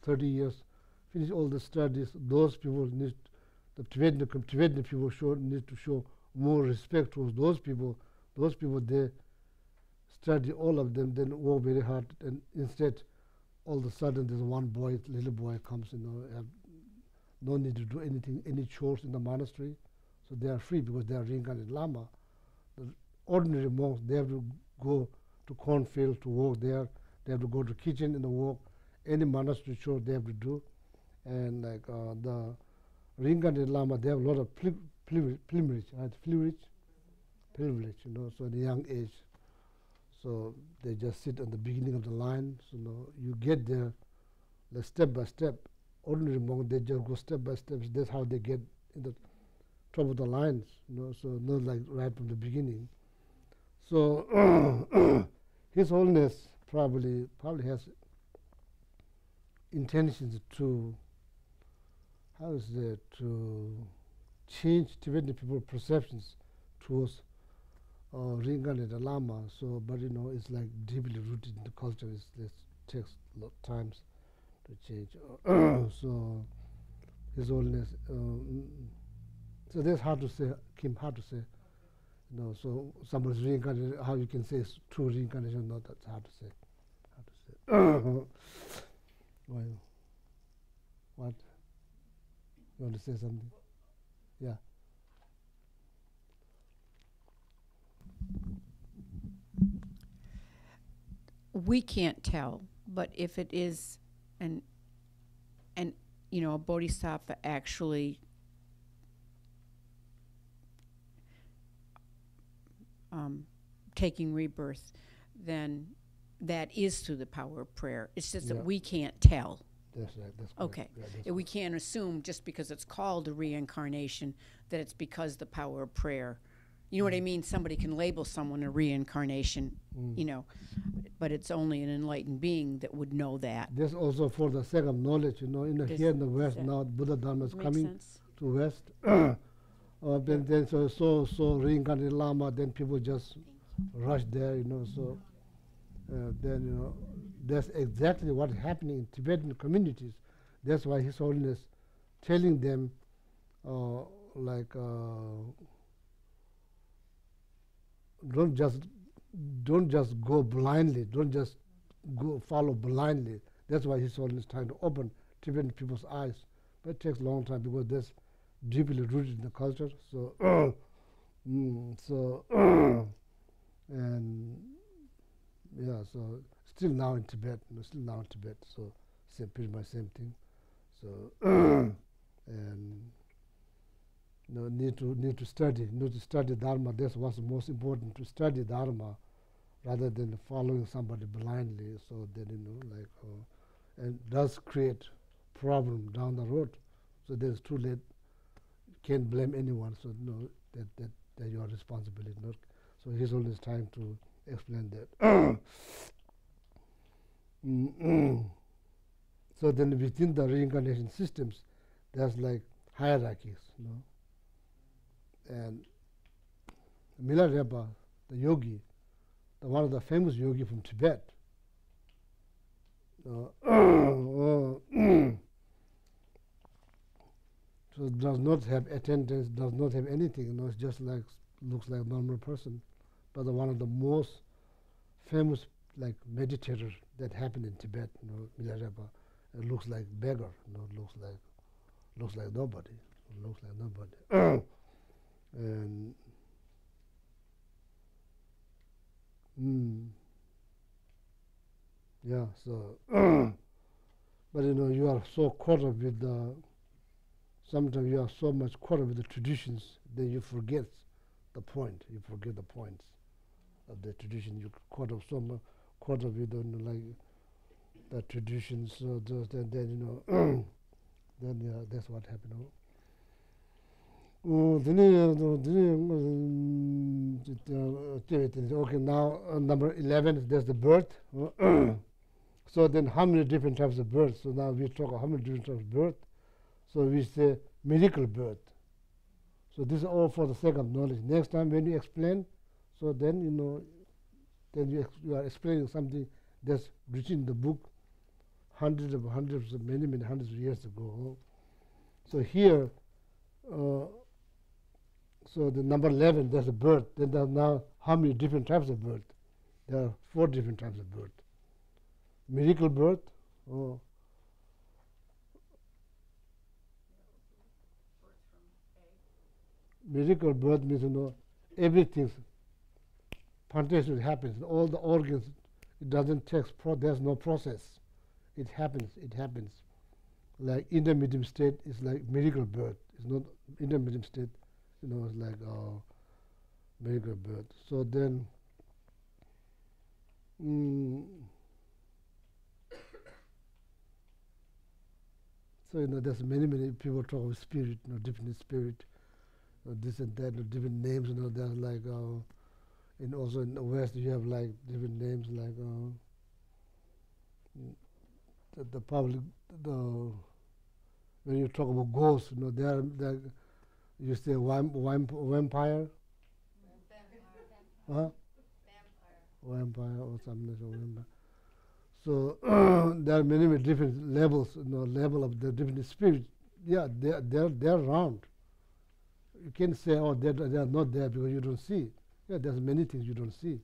30 years, finished all the studies. Those people need, the Tibetan people need to show more respect towards those people. Those people, they study all of them, then work very hard, and instead, all of a sudden, there's one boy, little boy comes, have no need to do anything, any chores in the monastery. So they are free because they are reincarnated Lama. The ordinary monks, they have to go to cornfield to work there. They have to go to kitchen and work. Any monastery chore they have to do. And like the reincarnated Lama, they have a lot of privilege, right? Privilege, so at a young age. So they just sit at the beginning of the line. So you get there, like step by step. Ordinary monk, they just go step by step. That's how they get in the top of the lines, so not like right from the beginning. So His Holiness probably has intentions to, to change Tibetan people's perceptions towards reincarnated Lama. So, but it's like deeply rooted in the culture. It takes a lot of times to change. So His Holiness. So that's hard to say, Kim, hard to say. So somebody's reincarnated, how you can say it's true reincarnation, no, that's hard to say. Well, what? You want to say something? Yeah. We can't tell, but if it is an a bodhisattva actually taking rebirth, then that is through the power of prayer. It's just that we can't tell. That's right. That's correct. Okay. Yeah, that's And we can't assume just because it's called a reincarnation that it's because the power of prayer. You know what I mean? Somebody can label someone a reincarnation, but it's only an enlightened being that would know that. This also for the sake of knowledge, here in the West that now, Buddha Dharma is makes coming sense. to West. Then so reincarnated Lama, then people just rush there, so then, that's exactly what's happening in Tibetan communities. That's why His Holiness telling them, don't just go blindly. Don't just go follow blindly. That's why His Holiness is trying to open Tibetan people's eyes. But it takes a long time because that's deeply rooted in the culture. So, and yeah, so still now in Tibet. So pretty much same thing. So and need to study Dharma. That's what's most important, to study Dharma rather than following somebody blindly. So then and does create problem down the road. So then it's too late. Can't blame anyone. So that your responsibility. Not so His Holiness is trying to explain that. So then within the reincarnation systems, there's like hierarchies, And Milarepa, the yogi, one of the famous yogi from Tibet, so does not have attendance, does not have anything, it's just like, looks like a normal person. But one of the most famous meditators that happened in Tibet, Milarepa, looks like beggar, looks like nobody, and yeah, so but you are so caught up with sometimes you are so much caught up with the traditions that you forget the point. You forget the points of the tradition. You caught up with the traditions. So then then that's what happened. Okay, now number 11. There's the birth. So then, how many different types of birth? So now we talk about how many different types of birth. So we say miracle birth. So this is all for the sake of knowledge. Next time when you explain, so then then you are explaining something that's written in the book hundreds of many hundreds of years ago. So here, so the number 11, there's a birth. Then there are now how many different types of birth? There are 4 different types of birth. Miracle birth. Miracle birth means everything spontaneously happens. All the organs, it doesn't take. There's no process. It happens. Like intermediate state is like miracle birth. It's not intermediate state. It's like miracle birth. So then, so there's many people talk about spirit, different spirit, this and that, different names. There's like, and also in the West you have like different names like the public when you talk about ghosts, they're you say vampire, huh? Vampire or something like vampire. So there are many different levels, level of the different spirit. Yeah, they're around. You can't say, oh, they are not there because you don't see. Yeah, there's many things you don't see.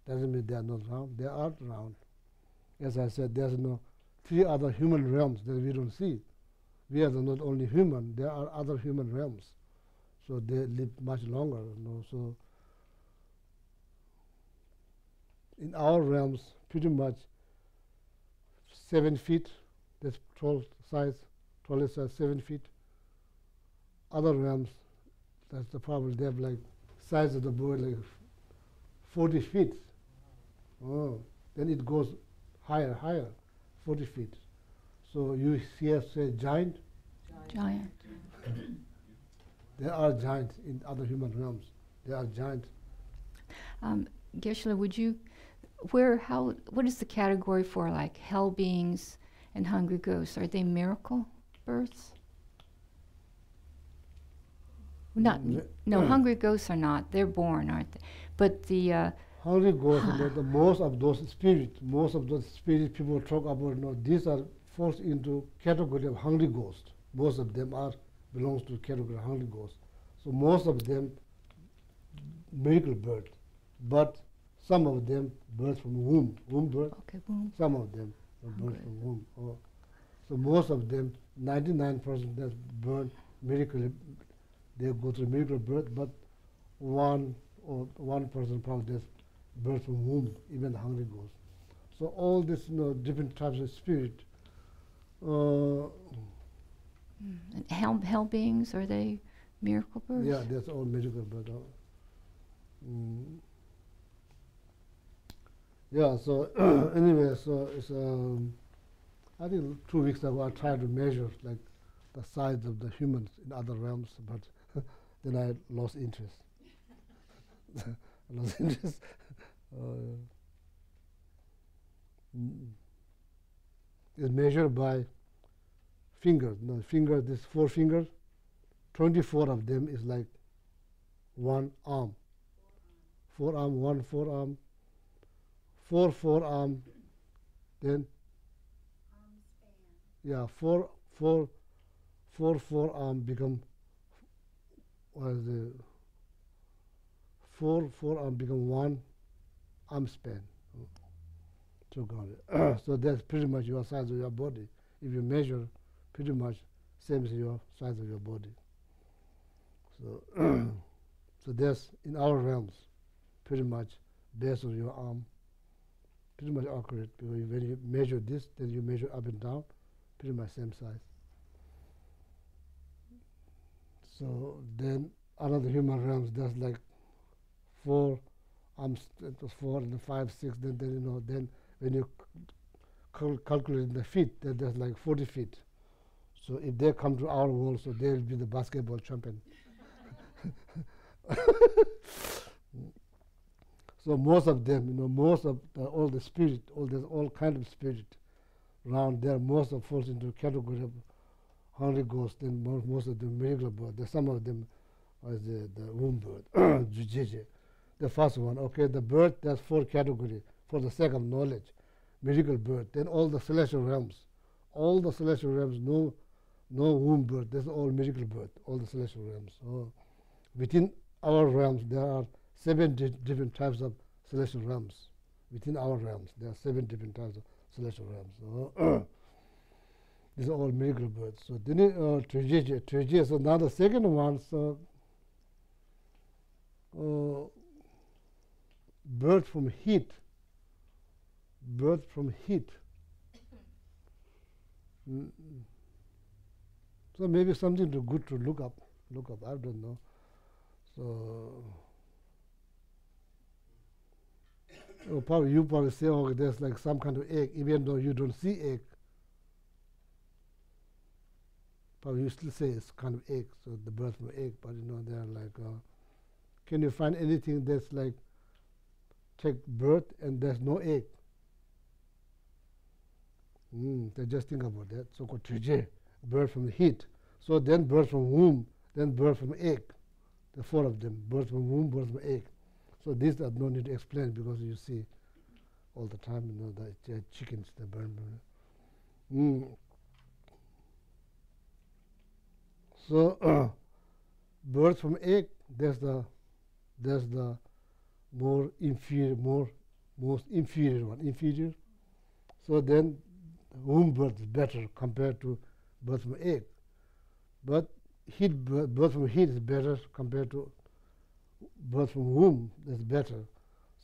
Doesn't mean they are not around. They are around. As I said, there's no three other human realms that we don't see. We are not only human, there are other human realms. So they live much longer. So in our realms, pretty much 7 feet, that's tall size, tallest size 7 feet. Other realms, that's the problem, they have like size of the boy like 40 feet. Oh, then it goes higher, 40 feet. So you hear say giant? Giant. There are giants in other human realms. There are giants. Geshe, what is the category for like hell beings and hungry ghosts? Are they miracle births? Not, no, hungry ghosts are not. They're born, aren't they? But the hungry ghosts, most of those spirits people talk about, these are forced into category of hungry ghosts. Most of them belongs to category of hungry ghosts. So most of them miracle birth, but some of them birth from womb birth. okay, womb. Some of them are birth from womb. So most of them, 99% that's born miracle, they go through miracle birth, but 1% probably that's birth from womb, even the hungry ghosts. So all this, different types of spirit. And hell beings, are they miracle births? Yeah, that's all miracle birth. Yeah, so anyway, so it's, I think 2 weeks ago I tried to measure like the size of the humans in other realms, but then I lost interest. It's measured by fingers. This 4 fingers, 24 of them is like one arm. Forearm, one forearm, four forearm, then yeah, four forearm become four forearm become one arm span. So so that's pretty much your size of your body. If you measure, pretty much same as your size of your body. So so that's in our realms, pretty much based on your arm, pretty much accurate, because when you measure this, then you measure up and down, pretty much same size. So then another human realms, there's like 4 arms, it was 4 and 5, 6, then when you calculate the feet, then there's like 40 feet. So if they come to our world, so they'll be the basketball champion. So most of them, most of all the spirit, all kind of spirit around there, most of falls into category of hungry ghosts. Then most of them miracle bird. Some of them are the womb bird, Geshe. The first one, okay, the bird, there's 4 categories for the sake of knowledge. Miracle bird. Then all the celestial realms, no womb bird. That's all miracle bird. All the celestial realms. So within our realms, there are 7 different types of celestial realms. Within our realms, there are 7 different types of celestial realms. So these are all miracle birds. So then Geshe. So now the second one, so bird from heat. So maybe something good to look up. I don't know. So you probably say, oh, there's like some kind of egg, even though you don't see egg. Probably you still say it's kind of egg, so the bird from egg, but they're like, can you find anything that's like, take bird and there's no egg? They just think about that. So called Geshe, bird from the heat. So then bird from womb, then bird from egg. The 4 of them, bird from womb, bird from egg. So these are no need to explain because you see all the time, the chickens, the bird. So birds from egg, there's the most inferior one. So then womb birth is better compared to birth from egg. But birth from heat is better compared to birth from womb is better.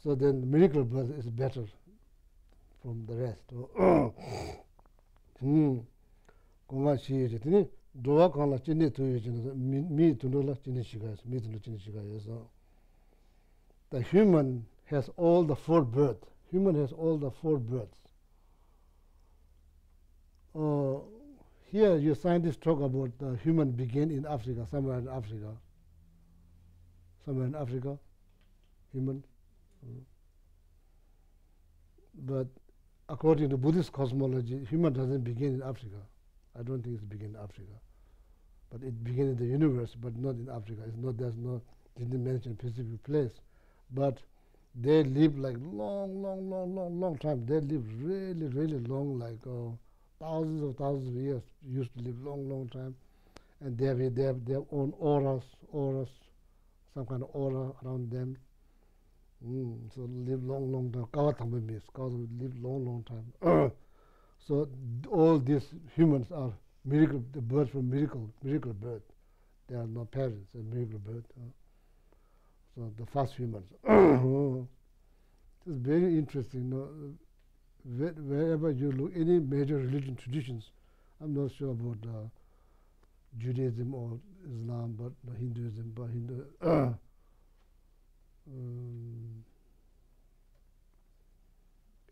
So then miracle birth is better from the rest. Konga shi tini dowa kala chini tuyo chini mi tunula chini shigayas, mi tunula chini shigayas. The human has all the four births. Human has all the four births. Here you scientists talk about the human begin in Africa, somewhere in Africa. Somewhere in Africa, human. But according to Buddhist cosmology, human doesn't begin in Africa. I don't think it's begin in Africa. But it began in the universe, but not in Africa. It's not, there's no, didn't mention a specific place. But they live like long time. They live really long, like thousands of years. Used to live long time. And they have their own auras, some kind of aura around them. So live long time. Kawatamba means live long time. So all these humans are miracle, the birth from miracle birth. They are not parents, they're miracle birth. So the first humans. It's very interesting. Wherever you look, any major religion traditions, I'm not sure about Judaism or Islam, but Hinduism, but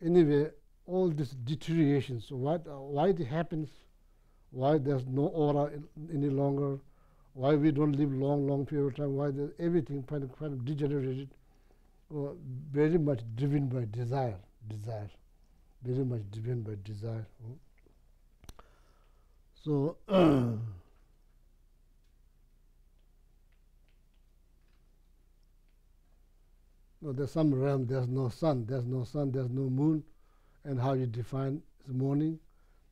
anyway, all these deteriorations, why it happens, why there's no aura any longer, why we don't live long period of time, why everything kind of degenerated, very much driven by desire, very much driven by desire. So there's some realm, there's no sun, there's no moon, and how you define is morning.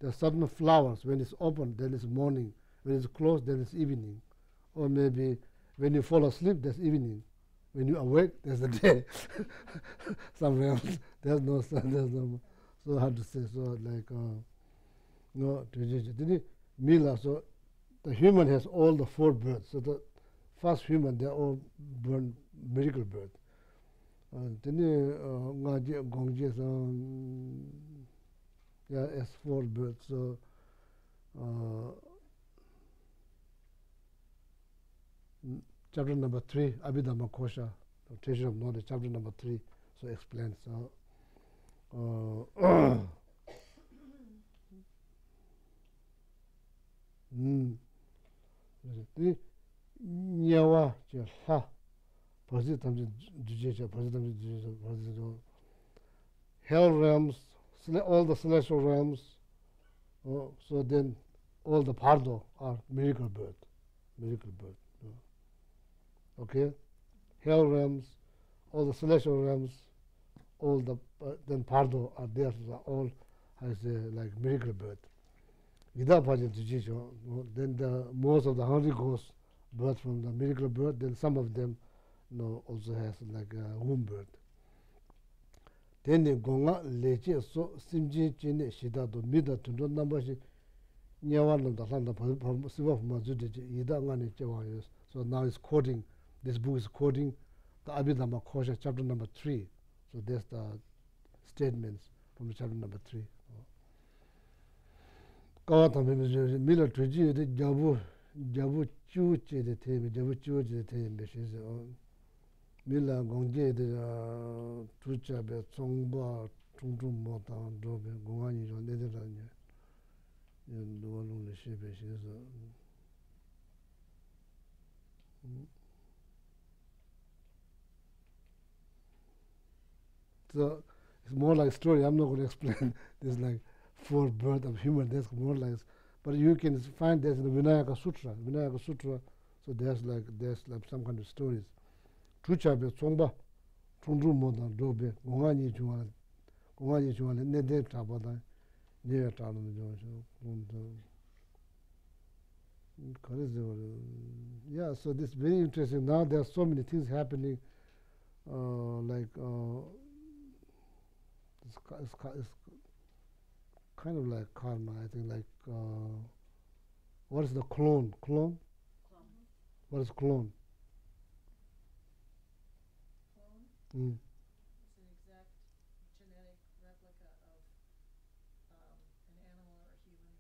There's certain flowers, when it's open, then it's morning. When it's closed, then it's evening. Or maybe when you fall asleep, there's evening. When you awake, there's the day. Somewhere else, there's no sun, there's no moon. So hard to say, so like, Mila, so the human has all the four births. So the first human, they're all born miracle birth. Yeah, S4 birth. So chapter number 3, Abhidhamma Kosha, Treasure of Knowledge, chapter number 3, so explains. Nyawa ha. Hell realms, all the celestial realms, so then all the Pardo are miracle birth. Okay? Hell realms, all the celestial realms, all the then Pardo are there, so all has like miracle birth. Then most of the Holy Ghost birth from the miracle birth, then some of them also has like a womb birth. Then the gonga leche so simji chine shida do mida tundo nambashi nyawan da landa siva mazude ida ngani chewayos. So now it's quoting, this book is quoting the Abhidhamma Kosha, chapter number 3. So that's the statements from chapter number 3. Kawatami mila tuji de jabu chuche de tebe, jabu chuche de tebe, she said. Mila gongje de tucha be tsongba tungtung mo tang dobe gongani jo nede ranye duwa lung le shebe she so it's more like a story. I'm not going to explain this like four birth of human. That's more like, but you can find this in the Vinayaka Sutra. So there's like some kind of stories. Tuchabe tsongba tungru moda dobe gongani chungwa ne de tabada ne talu yeah, so this is very interesting. Now there are so many things happening, like it's kind of like karma. I think like what is the clone? Clone? What is clone? Mm. It's an exact genetic replica of an animal or a human.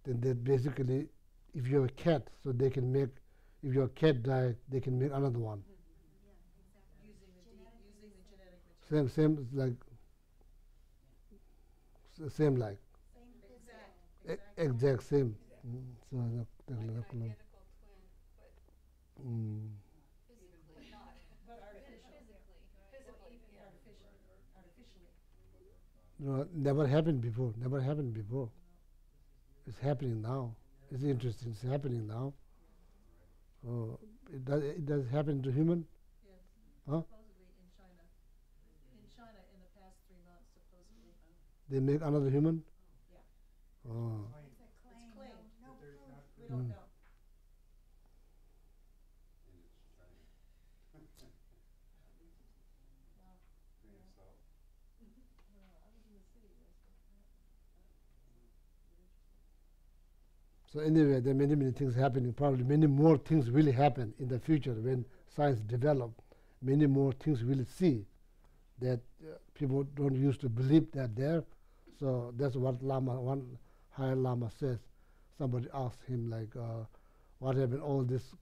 Then that basically, if you have a cat, so they can make. If your cat died, they can make another one. Using the genetic material. Same like. Same like. Exact same. So the clone. Identical twin, but Mm. physically not. But artificial. Physically, yeah. Artificially. No, never happened before. Never happened before. It's happening now. It's interesting. It's happening now. It does happen to human? Yes. Huh? Supposedly in China. In China in the past 3 months, supposedly. They make another human? Yeah. Oh. It's claimed. We don't know. So anyway, there are many, many things happening. Probably many more things will happen in the future when science develop. Many more things we'll see that people don't used to believe that there. So that's what one higher Lama says. Somebody asked him like, what happened? All this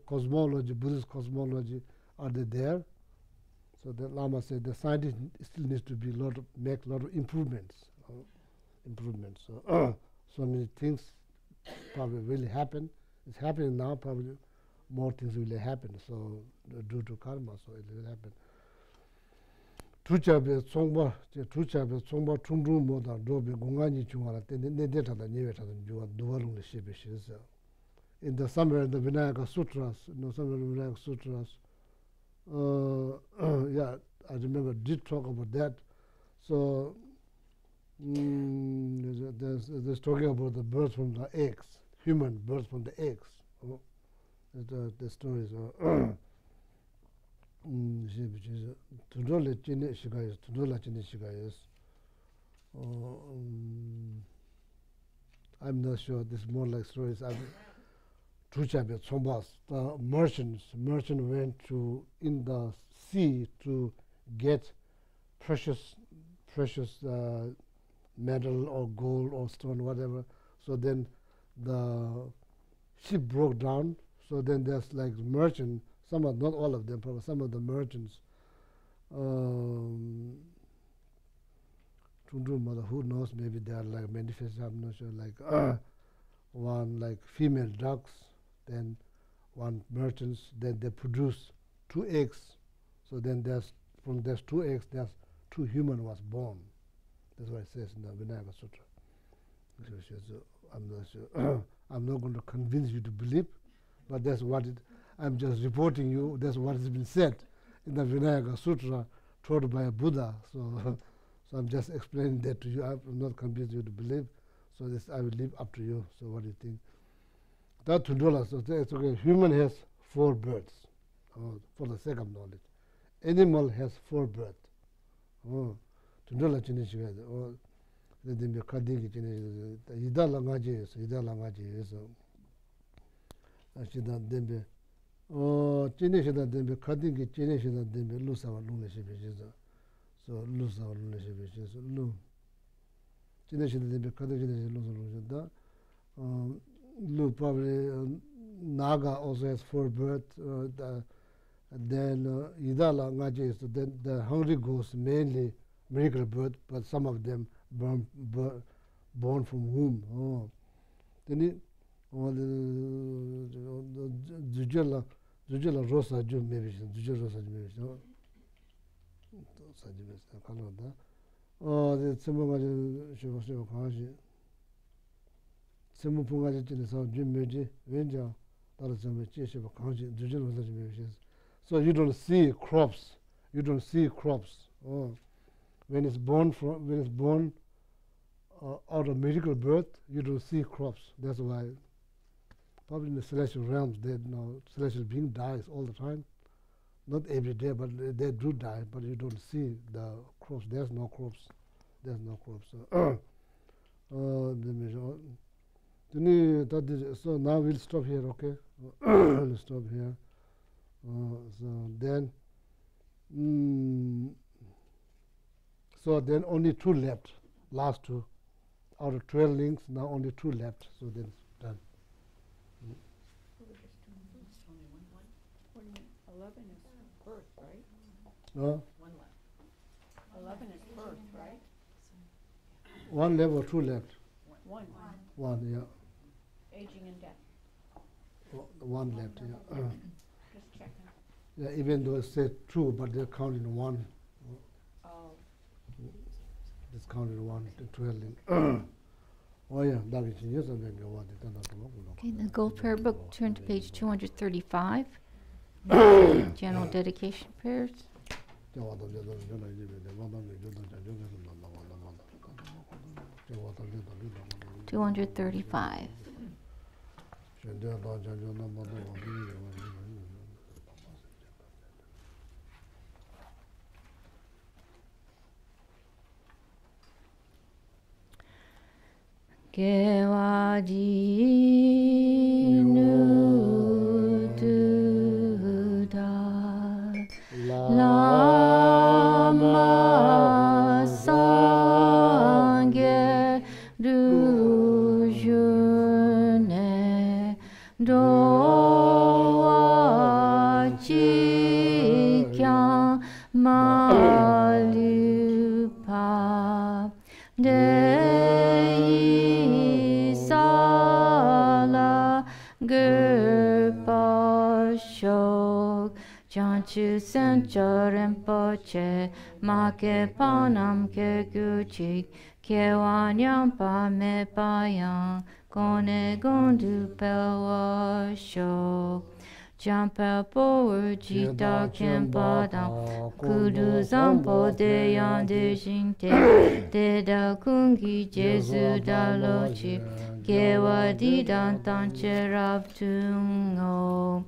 cosmology, Buddhist cosmology, are they there? So the Lama said the scientist still needs to be make a lot of improvements. So so many things probably will happen. It's happening now. Probably more things will happen. So due to karma, so it will happen. Tuchabe tsongba, tuchabe tsongba chungru moda dobe gongani chungara tene nedeta da nyewe tada juwa duwarung le shebe shisa. In the somewhere in the Vinayaka Sutras, somewhere in the Vinayaka Sutras, yeah, I remember did talk about that. So there's talking about the birth from the eggs, human birth from the eggs. The stories are. Tundola chine shigayas, tundola chine shigayas. I'm not sure. This is more like stories. Truchabe Tsombas. The merchant went to in the sea to get precious metal or gold or stone, whatever. So then the ship broke down. So then there's like merchant. Some of, not all of them, probably some of the merchants. Who knows? Maybe they are like manifest. I'm not sure. Like one like female ducks, then one merchants. Then they produce 2 eggs. So then from those 2 eggs, there's 2 human was born. That's what it says in the Vinayaka Sutra. So I'm not sure. I'm not going to convince you to believe, but that's what it. I'm just reporting you. That's what has been said in the Vinayaka Sutra, taught by a Buddha. So I'm just explaining that to you. I'm not convinced you to believe. So this I will leave up to you. So what do you think? That $2. So it's okay. Human has 4 births, for the sake of knowledge. Animal has 4 births. $2 chinishiga. Then the kadigi chinishiga. Ida langaji is. Ida langaji is. Actually, then chinishiga then kadigi chinishiga then lusawa luneshibiza. So lusawa luneshibiza. Lu. Chinishiga then kadigi lusawa luneshibiza. Lu probably Naga also has 4 births. Then Idala Ngaji is then the hungry ghosts mainly miracle birth, but some of them born from womb. Then the Jujala Rosa Jum maybe Jujala Rosa maybe. The Simunga Shiva Kaji. Simupunga Jim Meji, Venja, Shiva Kaji, Jujala Rosa maybe. So you don't see crops. You don't see crops. When it's born out of miracle birth, you don't see crops. That's why probably in the celestial realms, celestial being dies all the time. Not every day, but they do die. But you don't see the crops. There's no crops there's no crop. So, so now we'll stop here, okay? We'll stop here. So then, so then only 2 left, last 2. Out of 12 links, now only 2 left, so then it's done. 11 is birth, right? 11 is birth, right? 1 left or 2 left? 1. 1, yeah. Aging and death. 1 left, yeah. Just checking. Yeah, even though it says 2, but they're counting 1. Oh. It's counted 1 to 12 link. Oh yeah, that is yes, and then go on. Okay, the Gold Prayer Book, turn to page 235. General dedication prayers. 235. Gewaji nu tu da lama sangye du june do wa chi kyang ma lu pa de Chanchu Sancho Rinpoche Make Panam Ke Guchik Kewanyam Pa Me Payang Kone Gondu Pelwa Shok Jampa Power Jita Kempadam Kudu Zampo Deyan De Jingte Deda Kungi Jesu Dalochi Kewa Didan Tanche Rab Tungo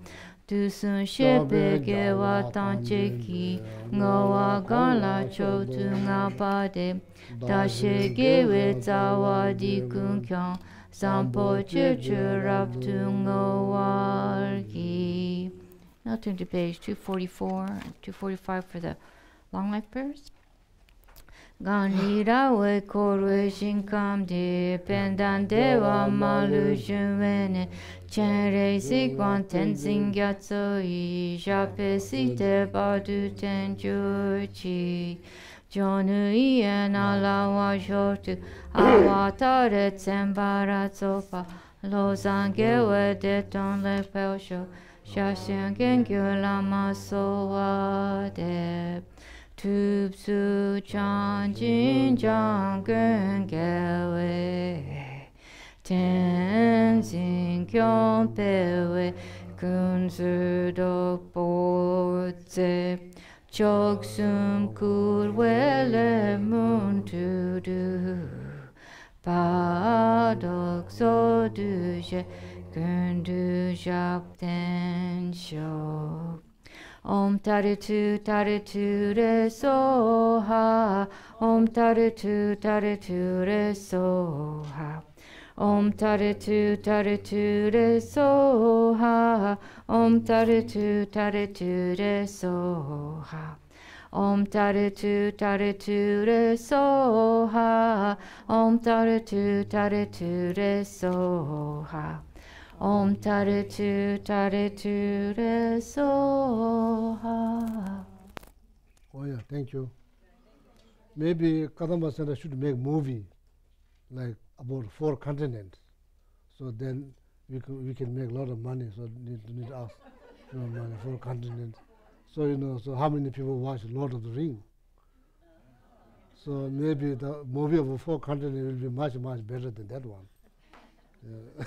Tu sun shepe gewa tanche ki ngawa ganla cho tu nga pa de da she gewe zawa di kun kyang sampo che che rab tu ngawa ki. Now turn to page 244 and 245 for the long life prayers. Ganira we korwe shinkam de pendan dewa malu shumene Chenre sikwan tenzin gyatso i jape site badu tenju chi Jonu ien alawa shotu awatare tsembara tsopa Lozange we deton le pelsho Shasyan gengyo lama sowa de Tupsu chanjin jang gewe Tenzin kyon pewe kunzu dok boze Choksum kurwele mun tu du Padok so duje kundu jak ten shok Om taritu re soha Om taritu re soha Om taritu re soha Om taritu re soha Om taritu re soha Om taritu re soha Om taritu re soha. Oh yeah, thank you. Maybe Kadampa Center should make movie like about 4 continents. So then we can make a lot of money. So need us money 4 continents. So so how many people watch Lord of the Ring? So maybe the movie of 4 continents will be much better than that one. Yeah.